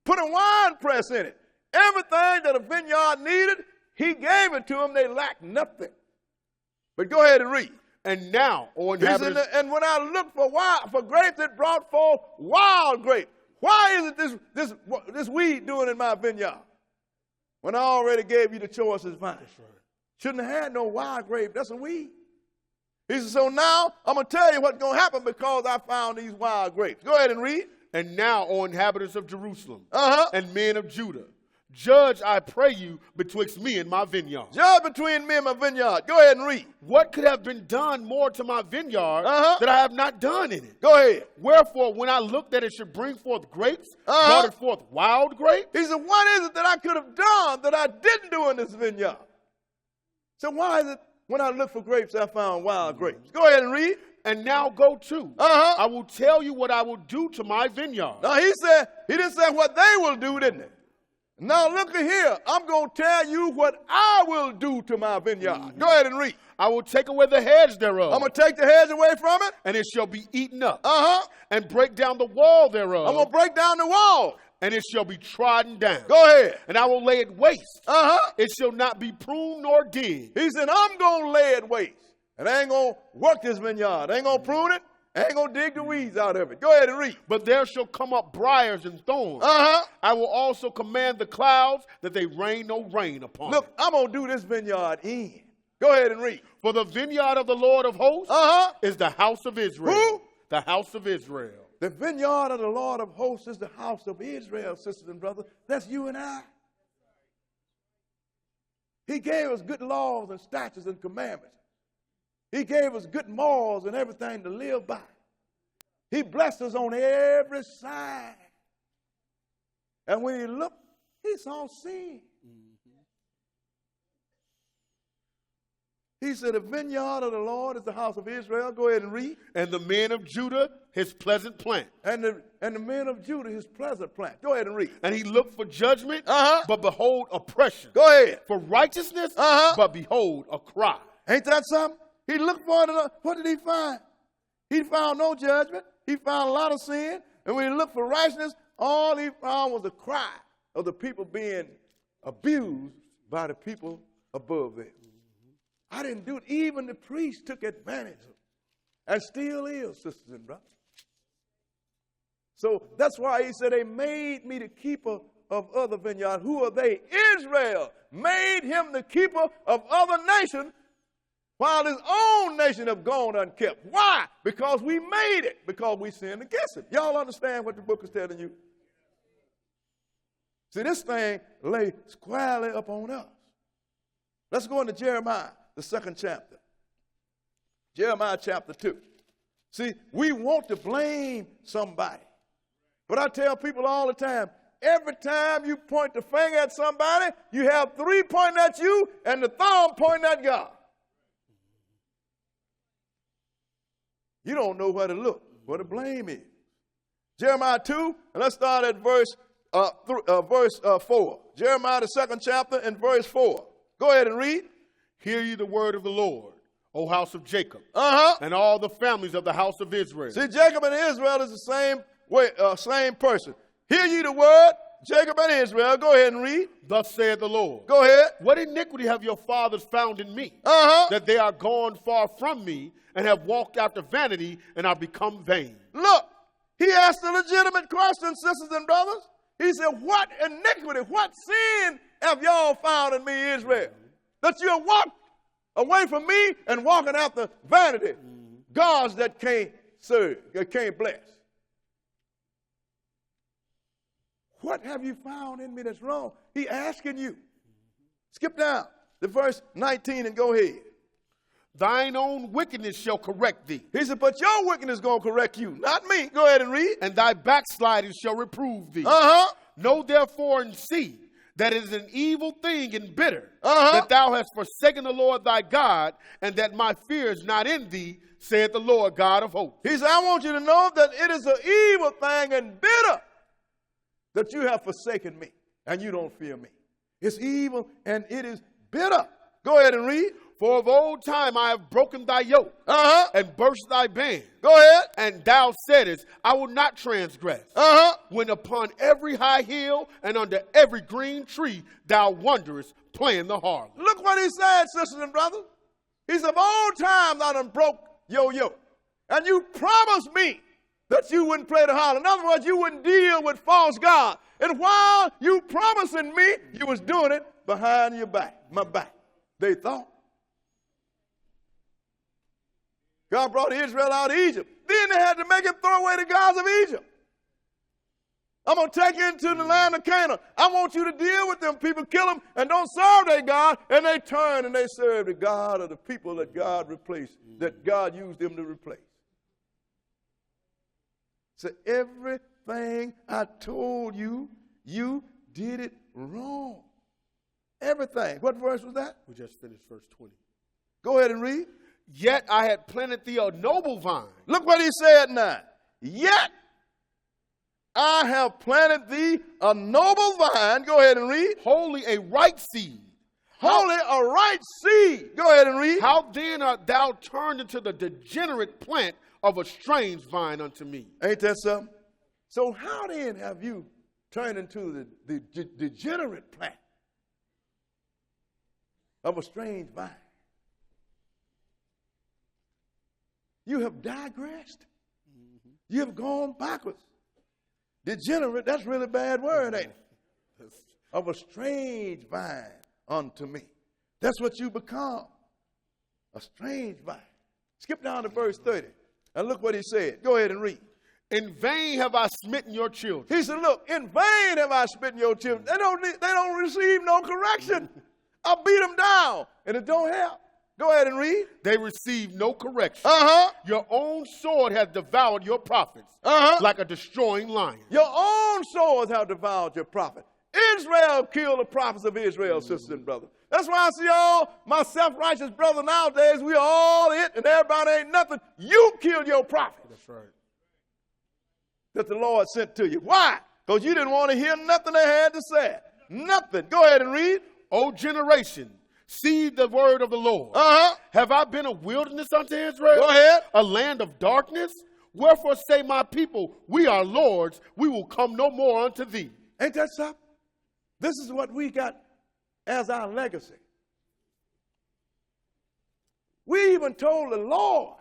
Put a wine press in it. Everything that a vineyard needed, he gave it to them. They lacked nothing. But go ahead and read. And now, O inhabitants, and when I looked for grapes, it brought forth wild grapes. Why is it this weed doing in my vineyard? When I already gave you the choicest vine. That's right. Shouldn't have had no wild grape. That's a weed. He said, so now I'm going to tell you what's going to happen because I found these wild grapes. Go ahead and read. And now, O inhabitants of Jerusalem, and men of Judah, judge, I pray you, betwixt me and my vineyard. Judge between me and my vineyard. Go ahead and read. What could have been done more to my vineyard that I have not done in it? Go ahead. Wherefore, when I looked that it should bring forth grapes, brought it forth wild grapes? He said, what is it that I could have done that I didn't do in this vineyard? So why is it when I looked for grapes, I found wild grapes? Go ahead and read. And now go to. I will tell you what I will do to my vineyard. Now he didn't say what they will do, didn't he? Now look at here. I'm going to tell you what I will do to my vineyard. Go ahead and read. I will take away the hedge thereof. I'm going to take the hedge away from it. And it shall be eaten up. And break down the wall thereof. I'm going to break down the wall. And it shall be trodden down. Go ahead. And I will lay it waste. It shall not be pruned nor digged. He said, I'm going to lay it waste. And I ain't going to work this vineyard. I ain't going to prune it. I ain't going to dig the weeds out of it. Go ahead and read. But there shall come up briars and thorns. I will also command the clouds that they rain no rain upon Look, I'm going to do this vineyard in. Go ahead and read. For the vineyard of the Lord of hosts is the house of Israel. Who? The house of Israel. The vineyard of the Lord of hosts is the house of Israel, sisters and brothers. That's you and I. He gave us good laws and statutes and commandments. He gave us good morals and everything to live by. He blessed us on every side. And when he looked, he saw sin. He said, the vineyard of the Lord is the house of Israel. Go ahead and read. And the men of Judah, his pleasant plant. And the men of Judah, his pleasant plant. Go ahead and read. And he looked for judgment, but behold, oppression. Go ahead. For righteousness, but behold, a cry. Ain't that something? He looked for it. What did he find? He found no judgment. He found a lot of sin. And when he looked for righteousness, all he found was a cry of the people being abused by the people above them. I didn't do it. Even the priests took advantage of it. and still is, sisters and brothers. So that's why he said, they made me the keeper of other vineyards. Who are they? Israel made him the keeper of other nations, while his own nation have gone unkept. Why? Because we made it. Because we sinned against it. Y'all understand what the book is telling you? See, this thing lay squarely up on us. Let's go into Jeremiah, the 2nd chapter. Jeremiah chapter 2. See, we want to blame somebody. But I tell people all the time, every time you point the finger at somebody, you have 3 pointing at you and the thumb pointing at God. You don't know where to look, where the blame is. Jeremiah 2, and let's start at verse 4. Jeremiah, the 2nd chapter, and verse 4. Go ahead and read. Hear ye the word of the Lord, O house of Jacob, and all the families of the house of Israel. See, Jacob and Israel is the same person. Hear ye the word, Jacob and Israel. Go ahead and read. Thus saith the Lord. Go ahead. What iniquity have your fathers found in me, that they are gone far from me, and have walked after vanity, and are become vain? Look, he asked a legitimate question, sisters and brothers. He said, what iniquity, what sin have y'all found in me, Israel? That you have walked away from me and walking after vanity, gods that can't serve, that can't bless. What have you found in me that's wrong? He asking you. Skip down to verse 19 and go ahead. Thine own wickedness shall correct thee. He said, but your wickedness is going to correct you, not me. Go ahead and read. And thy backsliding shall reprove thee. Know therefore and see that it is an evil thing and bitter, that thou hast forsaken the Lord thy God, and that my fear is not in thee, saith the Lord God of hosts. He said, I want you to know that it is an evil thing and bitter that you have forsaken me, and you don't fear me. It's evil and it is bitter. Go ahead and read. For of old time I have broken thy yoke, and burst thy band. Go ahead. And thou saidest, I will not transgress. When upon every high hill and under every green tree thou wanderest, playing the harlot. Look what he said, sisters and brothers. He said, of old times I done broke your yoke. And you promised me that you wouldn't play the harlot. In other words, you wouldn't deal with false gods. And while you promising me, you was doing it behind your back, my back. They thought. God brought Israel out of Egypt. Then they had to make him throw away the gods of Egypt. I'm going to take you into the land of Canaan. I want you to deal with them people, kill them, and don't serve their God. And they turn and they serve the God of the people that God replaced, that God used them to replace. So everything I told you, you did it wrong. Everything. What verse was that? We just finished verse 20. Go ahead and read. Yet I had planted thee a noble vine. Look what he said now. Yet I have planted thee a noble vine. Go ahead and read. Wholly a right seed. Wholly a right seed. Go ahead and read. How then art thou turned into the degenerate plant of a strange vine unto me? Ain't that something? So how then have you turned into the degenerate plant of a strange vine? You have digressed. You have gone backwards. Degenerate, that's really a bad word, ain't it? Of a strange vine unto me. That's what you become. A strange vine. Skip down to verse 30 and look what he said. Go ahead and read. In vain have I smitten your children. He said, look, in vain have I smitten your children. They don't receive no correction. I beat them down and it don't help. Go ahead and read. They receive no correction. Your own sword has devoured your prophets like a destroying lion. Your own swords have devoured your prophets. Israel killed the prophets of Israel, sisters and brothers. That's why I see all my self-righteous brothers nowadays, we are all it and everybody ain't nothing. You killed your prophets. That's right. That the Lord sent to you. Why? Because you didn't want to hear nothing they had to say. Nothing. Go ahead and read. O generation, see the word of the Lord. Have I been a wilderness unto Israel? Go ahead. A land of darkness? Wherefore say my people, we are lords, we will come no more unto thee. Ain't that something? This is what we got as our legacy. We even told the Lord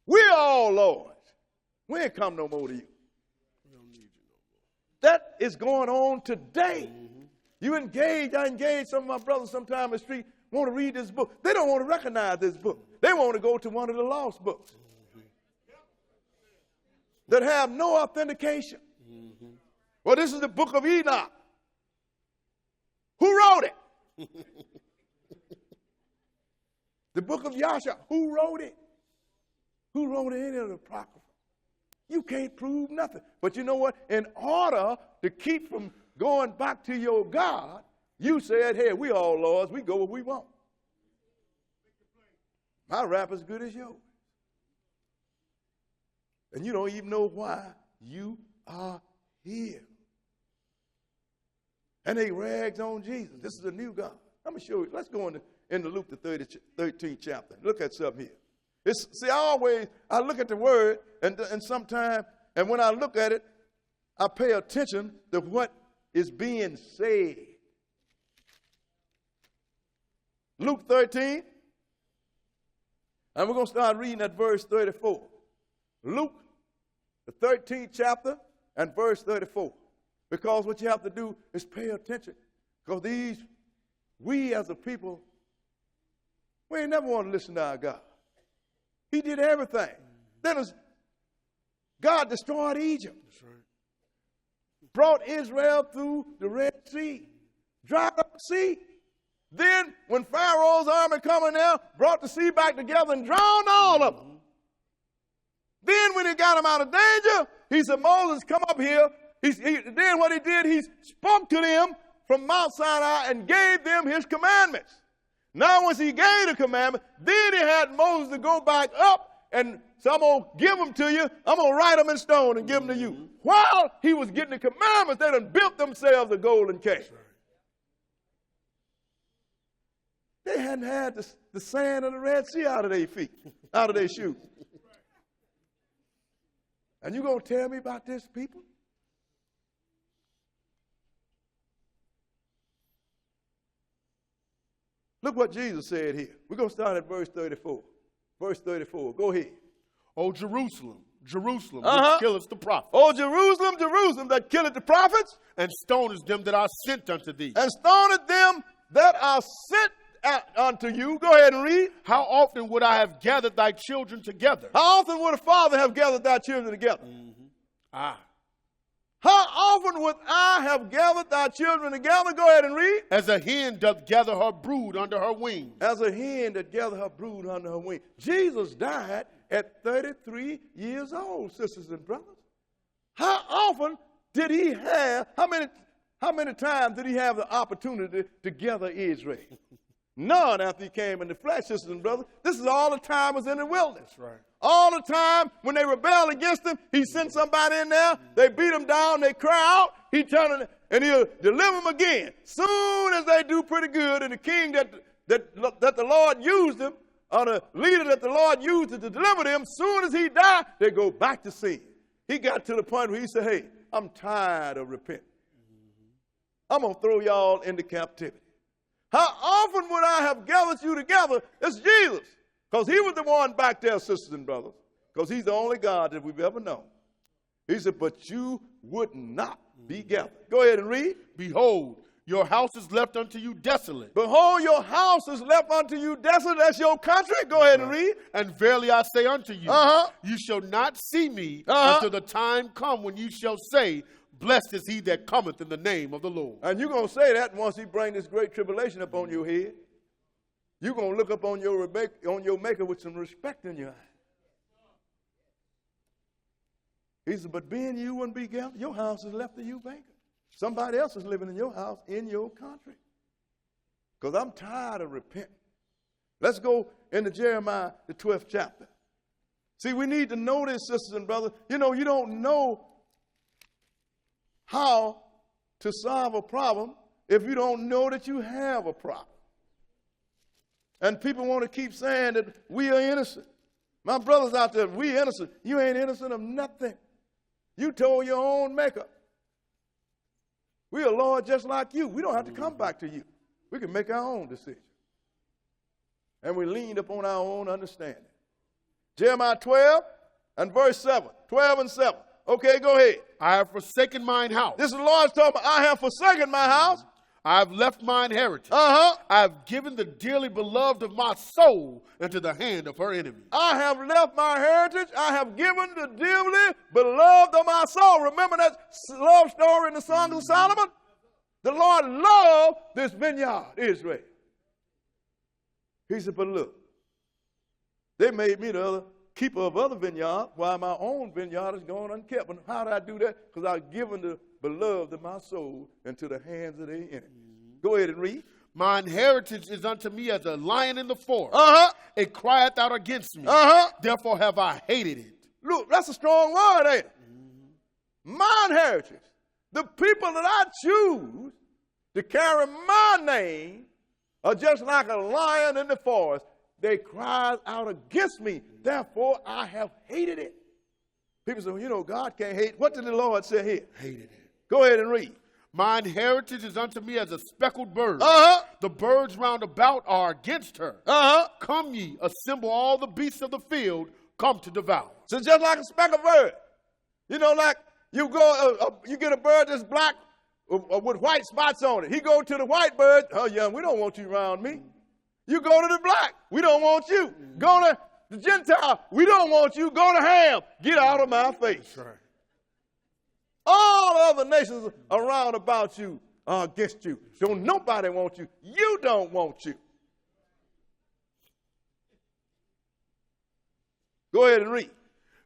We're all Lord's. We ain't come no more to you. We don't need you no more. That is going on today. You engage, I engage some of my brothers sometime in the street, want to read this book. They don't want to recognize this book. They want to go to one of the lost books that have no authentication. Well, this is the book of Enoch. Who wrote it? The book of Yasha. Who wrote it? Who wrote any of the Apocrypha? You can't prove nothing. But you know what? In order to keep from going back to your God, you said, hey, we all Lord's. We go where we want. My rap is good as yours. And you don't even know why you are here. And they rags on Jesus. This is a new God. I'm going to show you. Let's go into Luke, the 13th chapter. Look at something here. See, I look at the word, and sometimes, and when I look at it, I pay attention to what is being said. Luke 13, and we're going to start reading at verse 34. Luke, the 13th chapter, and verse 34. Because what you have to do is pay attention. Because we as a people, we ain't never want to listen to our God. He did everything. Then God destroyed Egypt. That's right. Brought Israel through the Red Sea. Dried up the sea. Then when Pharaoh's army coming there, brought the sea back together and drowned all of them. Then when he got them out of danger, he said, Moses, come up here. Then what he did, he spoke to them from Mount Sinai and gave them his commandments. Now once he gave the commandment, then he had Moses to go back up, and so I'm going to give them to you. I'm going to write them in stone and give them to you. While he was getting the commandments, they done built themselves a golden calf. They hadn't had the sand of the Red Sea out of their feet, out of their shoes. And you going to tell me about this, people? Look what Jesus said here. We're going to start at verse 34. Verse 34. Go ahead. O Jerusalem, Jerusalem, which killeth the prophets. O Jerusalem, Jerusalem, that killeth the prophets. And stonest them that are sent unto thee. And stoneth them that are sent unto you. Go ahead and read. How often would I have gathered thy children together? How often would a father have gathered thy children together? How often would I have gathered thy children together? Go ahead and read. As a hen doth gather her brood under her wings. As a hen that gather her brood under her wing. Jesus died at 33 years old, sisters and brothers. How often did he have, how many times did he have the opportunity to gather Israel? None after he came in the flesh, sisters and brothers. This is all the time was in the wilderness. That's right. All the time when they rebelled against him, he sent somebody in there. They beat him down. They cry out. He turn and he'll deliver them again. Soon as they do pretty good, and the king that the Lord used him, or the leader that the Lord used to deliver them, soon as he died, they go back to sin. He got to the point where he said, hey, I'm tired of repenting. I'm going to throw y'all into captivity. How often would I have gathered you together? It's Jesus. Because he was the one back there, sisters and brothers. Because he's the only God that we've ever known. He said, but you would not be gathered. Go ahead and read. Behold, your house is left unto you desolate. Behold, your house is left unto you desolate. That's your country. Go ahead and read. And verily I say unto you, you shall not see me until the time come when you shall say, blessed is he that cometh in the name of the Lord. And you're going to say that once he bring this great tribulation upon your head. You're going to look up on your maker with some respect in your eye. He said, but being you wouldn't be gathered, your house is left to you vacant. Somebody else is living in your house, in your country. Because I'm tired of repenting. Let's go into Jeremiah, the 12th chapter. See, we need to know this, sisters and brothers. You know, you don't know how to solve a problem if you don't know that you have a problem. And people want to keep saying that we are innocent. My brothers out there, we innocent. You ain't innocent of nothing. You told your own maker. We are Lord just like you. We don't have to come back to you. We can make our own decision. And we leaned upon our own understanding. Jeremiah 12 and verse 7. 12 and 7. Okay, go ahead. I have forsaken mine house. This is the Lord's talking about, I have forsaken my house. I have left mine heritage. Uh-huh. I have given the dearly beloved of my soul into the hand of her enemies. I have left my heritage. I have given the dearly beloved of my soul. Remember that love story in the Song of Solomon? The Lord loved this vineyard, Israel. He said, but look, they made me the keeper of other vineyards while my own vineyard is going unkept. And how did I do that? Because I've given the beloved of my soul into the hands of their enemies. Go ahead and read. Mine heritage is unto me as a lion in the forest. Uh-huh. It crieth out against me. Uh-huh. Therefore have I hated it. Look, that's a strong word, ain't it? Mine heritage. The people that I choose to carry my name are just like a lion in the forest. They cry out against me. Therefore, I have hated it. People say, well, you know, God can't hate. What did the Lord say here? Hated it. Go ahead and read. Mine heritage is unto me as a speckled bird. Uh-huh. The birds round about are against her. Uh-huh. Come ye, assemble all the beasts of the field, come to devour. So just like a speckled bird. You know, like you go, you get a bird that's black with white spots on it. He go to the white bird. Oh, young, we don't want you around me. You go to the black. We don't want you. Go to the Gentile. We don't want you. Go to Ham. Get out of my face. That's right. All the other nations around about you are against you. Don't nobody want you. You don't want you. Go ahead and read.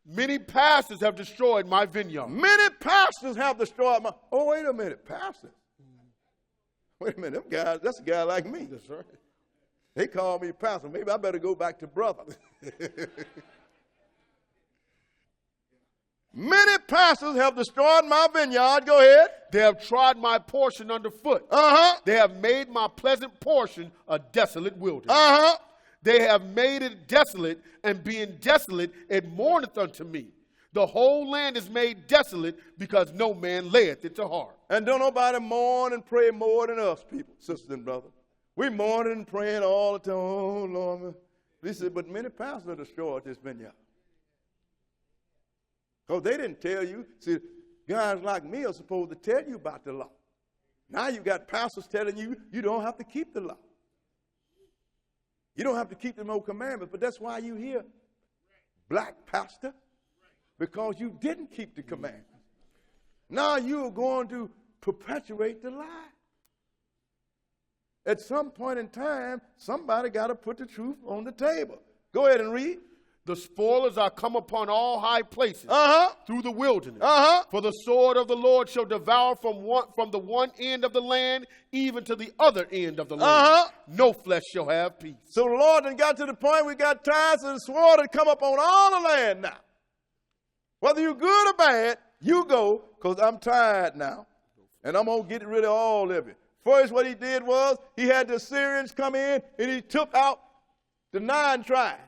Many pastors have destroyed my vineyard. Many pastors have destroyed my... Oh, wait a minute. Pastors? Wait a minute. Them guys, that's a guy like me. That's right. They call me pastor. Maybe I better go back to brother. Many pastors have destroyed my vineyard. Go ahead. They have trod my portion underfoot. Uh-huh. They have made my pleasant portion a desolate wilderness. Uh-huh. They have made it desolate, and being desolate, it mourneth unto me. The whole land is made desolate because no man layeth it to heart. And don't nobody mourn and pray more than us people, sisters and brothers. We mourning and praying all the time. Oh, Lord. He said, but many pastors destroyed this vineyard. Because they didn't tell you. See, guys like me are supposed to tell you about the law. Now you got pastors telling you you don't have to keep the law. You don't have to keep the no commandments. But that's why you hear black pastor, because you didn't keep the commandments. Now you're going to perpetuate the lie. At some point in time, somebody got to put the truth on the table. Go ahead and read. The spoilers are come upon all high places through the wilderness. For the sword of the Lord shall devour from the one end of the land even to the other end of the land. No flesh shall have peace. So the Lord done got to the point we got tired, so the sword had come up on all the land now. Whether you're good or bad, you go, because I'm tired now. And I'm going to get rid of all of it. First, what he did was he had the Assyrians come in and he took out the 9 tribes,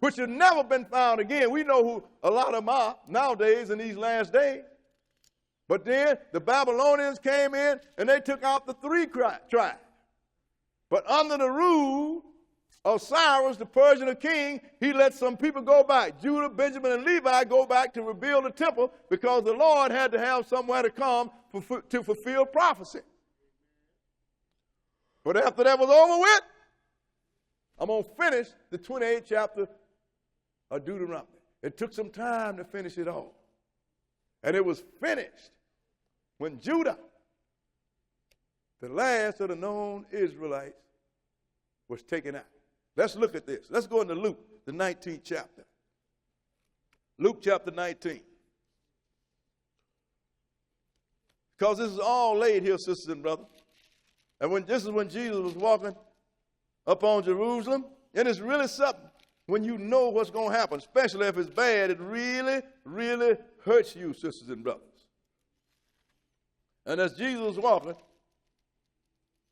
which have never been found again. We know who a lot of them are nowadays in these last days. But then the Babylonians came in and they took out the 3 tribes. But under the rule of Cyrus, the Persian king, he let some people go back. Judah, Benjamin, and Levi go back to rebuild the temple because the Lord had to have somewhere to come to fulfill prophecy. But after that was over with, I'm going to finish the 28th chapter of Deuteronomy. It took some time to finish it all. And it was finished when Judah, the last of the known Israelites, was taken out. Let's look at this. Let's go into Luke, the 19th chapter. Luke chapter 19. Because this is all laid here, sisters and brothers. And this is when Jesus was walking up on Jerusalem. And it's really something when you know what's going to happen, especially if it's bad. It really, really hurts you, sisters and brothers. And as Jesus was walking,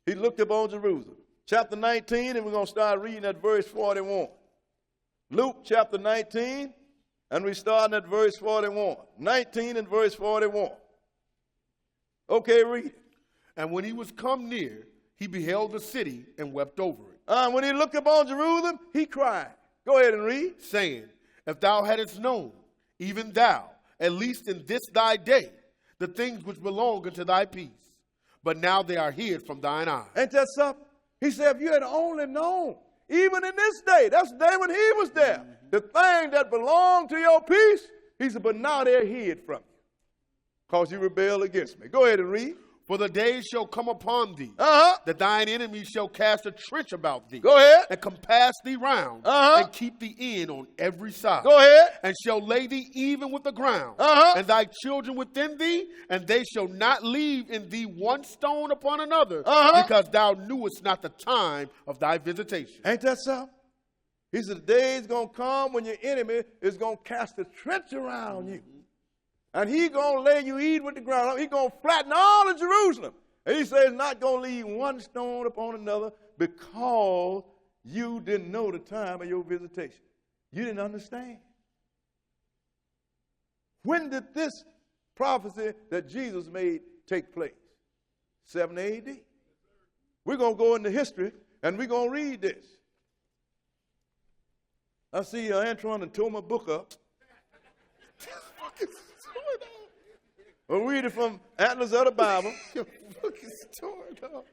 he looked up on Jerusalem. Chapter 19, and we're going to start reading at verse 41. Luke chapter 19, and we start at verse 41. 19 and verse 41. Okay, read it. And when he was come near, he beheld the city and wept over it. When he looked upon Jerusalem, he cried. Go ahead and read. Saying, if thou hadst known, even thou, at least in this thy day, the things which belong unto thy peace. But now they are hid from thine eyes. Ain't that something? He said, if you had only known, even in this day, that's the day when he was there, the thing that belonged to your peace, he said, but now they're hid from you because you rebelled against me. Go ahead and read. For the days shall come upon thee, that thine enemies shall cast a trench about thee. Go ahead. And compass thee round, and keep thee in on every side. Go ahead. And shall lay thee even with the ground, and thy children within thee, and they shall not leave in thee one stone upon another, because thou knewest not the time of thy visitation. Ain't that something? He said, the day is going to come when your enemy is going to cast a trench around you. And he's going to lay you even with the ground. He's going to flatten all of Jerusalem. And he says, not going to leave one stone upon another because you didn't know the time of your visitation. You didn't understand. When did this prophecy that Jesus made take place? 7 AD. We're going to go into history and we're going to read this. I see Antoine and tore my book up. We'll read it from Atlas of the Bible. Your book is torn up.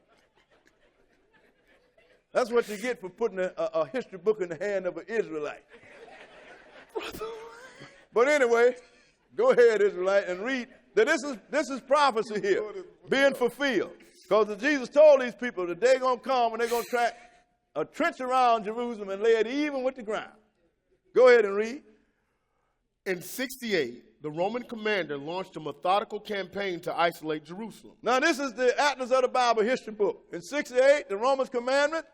That's what you get for putting a history book in the hand of an Israelite. But anyway, go ahead, Israelite, and read that this is prophecy here being fulfilled. Because Jesus told these people that they're going to come and they're going to track a trench around Jerusalem and lay it even with the ground. Go ahead and read. In 68, the Roman commander launched a methodical campaign to isolate Jerusalem. Now, this is the Atlas of the Bible history book. In 68, the Roman commandment,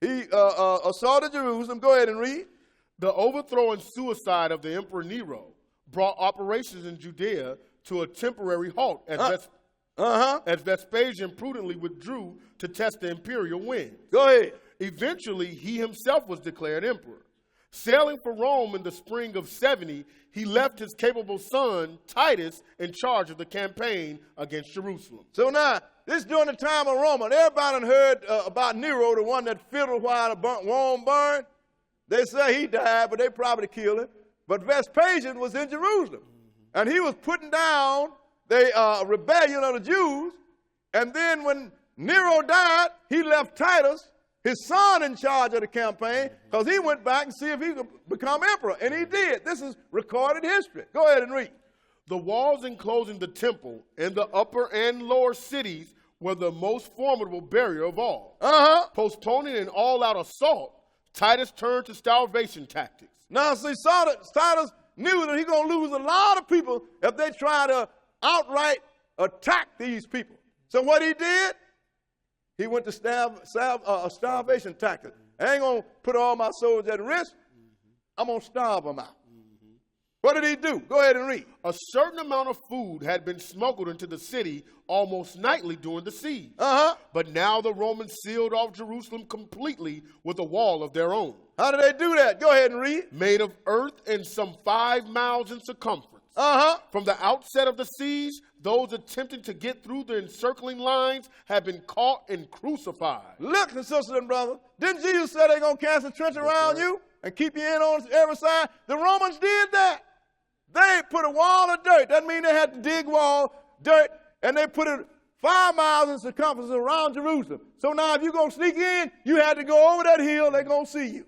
he assaulted Jerusalem. Go ahead and read. The overthrow and suicide of the Emperor Nero brought operations in Judea to a temporary halt as Vespasian prudently withdrew to test the imperial winds. Go ahead. Eventually, he himself was declared emperor. Sailing for Rome in the spring of 70, he left his capable son, Titus, in charge of the campaign against Jerusalem. So now, this is during the time of Rome. Everybody done heard about Nero, the one that fiddled while Rome burned. They say he died, but they probably killed him. But Vespasian was in Jerusalem. And he was putting down the rebellion of the Jews. And then when Nero died, he left Titus, his son, in charge of the campaign, because he went back and see if he could become emperor. And he did. This is recorded history. Go ahead and read. The walls enclosing the temple and the upper and lower cities were the most formidable barrier of all. Postponing an all-out assault, Titus turned to starvation tactics. Now, see, Titus knew that he's going to lose a lot of people if they try to outright attack these people. So what he did, he went to starvation tactics. I ain't going to put all my soldiers at risk. I'm going to starve them out. What did he do? Go ahead and read. A certain amount of food had been smuggled into the city almost nightly during the siege. But now the Romans sealed off Jerusalem completely with a wall of their own. How did they do that? Go ahead and read. Made of earth and some 5 miles in circumference. From the outset of the siege, those attempting to get through the encircling lines have been caught and crucified. Look, sisters and brothers, didn't Jesus say they're going to cast a trench around you and keep you in on every side? The Romans did that. They put a wall of dirt. That means they had to dig dirt, and they put it 5 miles in circumference around Jerusalem. So now if you're going to sneak in, you had to go over that hill, they're going to see you.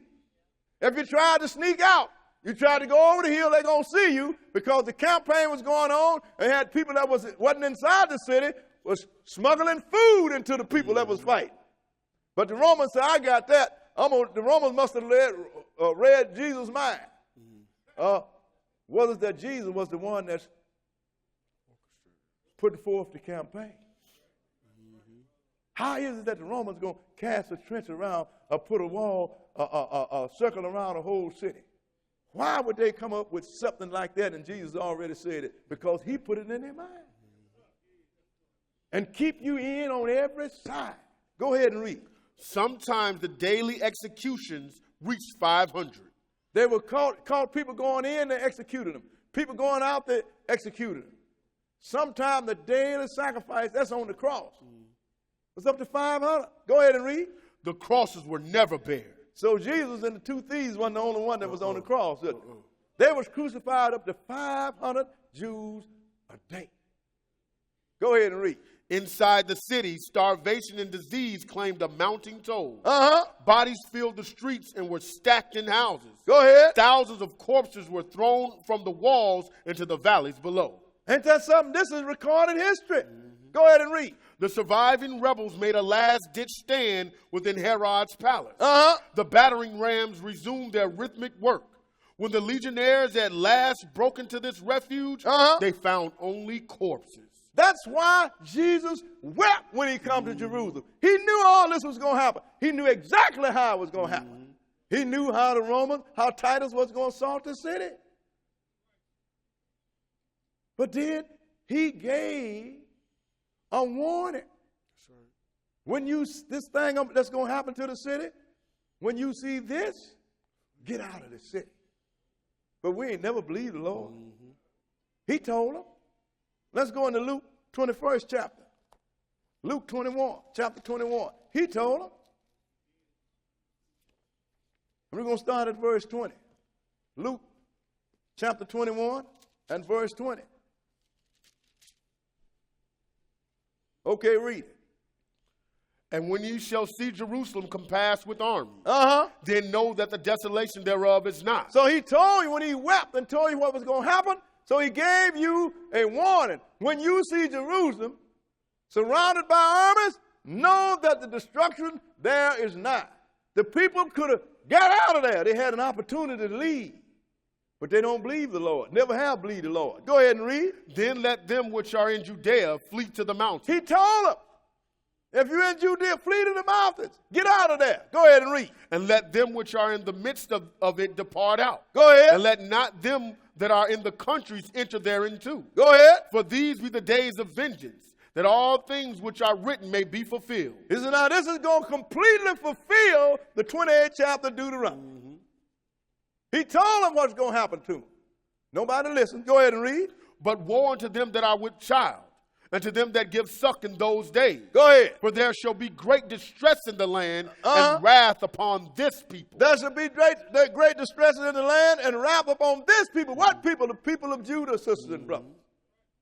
If you tried to sneak out, you tried to go over the hill, they're going to see you, because the campaign was going on and had people that wasn't inside the city was smuggling food into the people that was fighting. But the Romans said, I got that. The Romans must have read Jesus' mind. Was it that Jesus was the one that's putting forth the campaign? How is it that the Romans going to cast a trench around or put a wall, a circle around a whole city? Why would they come up with something like that? And Jesus already said it, because he put it in their mind. And keep you in on every side. Go ahead and read. Sometimes the daily executions reached 500. They were caught people going in, they executed them. People going out, they executed them. Sometimes the daily sacrifice, that's on the cross. It's up to 500. Go ahead and read. The crosses were never bared. So Jesus and the two thieves wasn't the only one that was on the cross. They was crucified up to 500 Jews a day. Go ahead and read. Inside the city, starvation and disease claimed a mounting toll. Bodies filled the streets and were stacked in houses. Go ahead. Thousands of corpses were thrown from the walls into the valleys below. Ain't that something? This is recorded history. Go ahead and read. The surviving rebels made a last-ditch stand within Herod's palace. The battering rams resumed their rhythmic work. When the legionnaires at last broke into this refuge, they found only corpses. That's why Jesus wept when he come to Jerusalem. He knew all this was going to happen. He knew exactly how it was going to happen. He knew how the Romans, how Titus was going to assault the city. But then he gave a warning. When you, this thing that's going to happen to the city, when you see this, get out of the city. But we ain't never believed the Lord. He told them. Let's go into Luke 21st chapter. Luke 21, chapter 21. He told them. We're going to start at verse 20. Luke chapter 21 and verse 20. Okay, read it. And when ye shall see Jerusalem compassed with armies, then know that the desolation thereof is not. So he told you when he wept and told you what was going to happen. So he gave you a warning. When you see Jerusalem surrounded by armies, know that the destruction there is not. The people could have got out of there. They had an opportunity to leave. But they don't believe the Lord. Never have believed the Lord. Go ahead and read. Then let them which are in Judea flee to the mountains. He told them, if you're in Judea, flee to the mountains. Get out of there. Go ahead and read. And let them which are in the midst of it depart out. Go ahead. And let not them that are in the countries enter therein too. Go ahead. For these be the days of vengeance, that all things which are written may be fulfilled. This is going to completely fulfill the 28th chapter of Deuteronomy. He told them what's going to happen to them. Nobody listened. Go ahead and read. But woe unto them that are with child, and to them that give suck in those days. Go ahead. For there shall be great distress in the land, and wrath upon this people. There shall be great distress in the land, and wrath upon this people. What people? The people of Judah, sisters and brothers.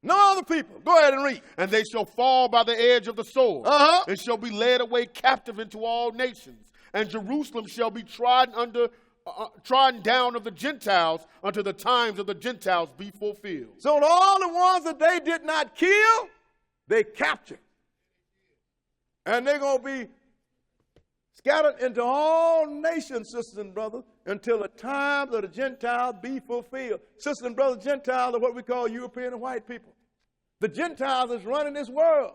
No other people. Go ahead and read. And they shall fall by the edge of the sword, and shall be led away captive into all nations. And Jerusalem shall be trodden down of the Gentiles until the times of the Gentiles be fulfilled. So all the ones that they did not kill, they captured. And they're going to be scattered into all nations, sisters and brothers, until the times of the Gentiles be fulfilled. Sisters and brothers, Gentiles are what we call European and white people. The Gentiles is running this world.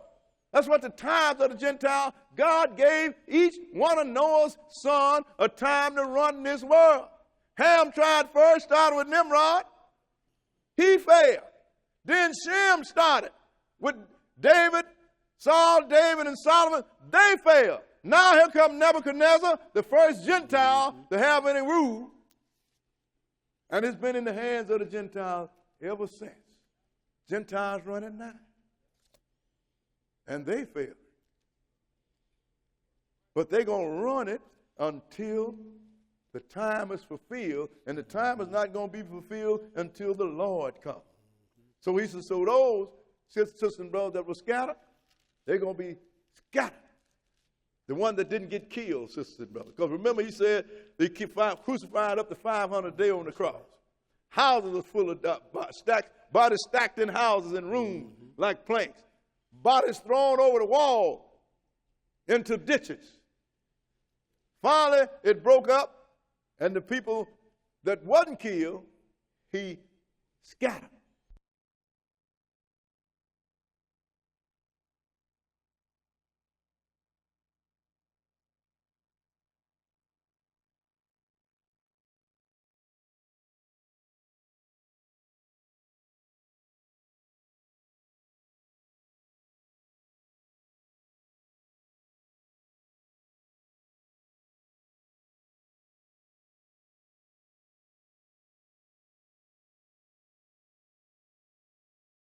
That's what the times of the Gentile, God gave each one of Noah's sons a time to run this world. Ham tried first, started with Nimrod. He failed. Then Shem started with David, Saul, David, and Solomon. They failed. Now here comes Nebuchadnezzar, the first Gentile to have any rule. And it's been in the hands of the Gentiles ever since. Gentiles running now. And they failed. But they're going to run it until the time is fulfilled. And the time is not going to be fulfilled until the Lord comes. So he says, so those sisters and brothers that were scattered, they're going to be scattered. The one that didn't get killed, sisters and brothers. Because remember, he said they crucified up to 500 a day on the cross. Houses are full of bodies stacked in houses and rooms like planks. Bodies thrown over the wall into ditches. Finally, it broke up, and the people that wasn't killed, he scattered.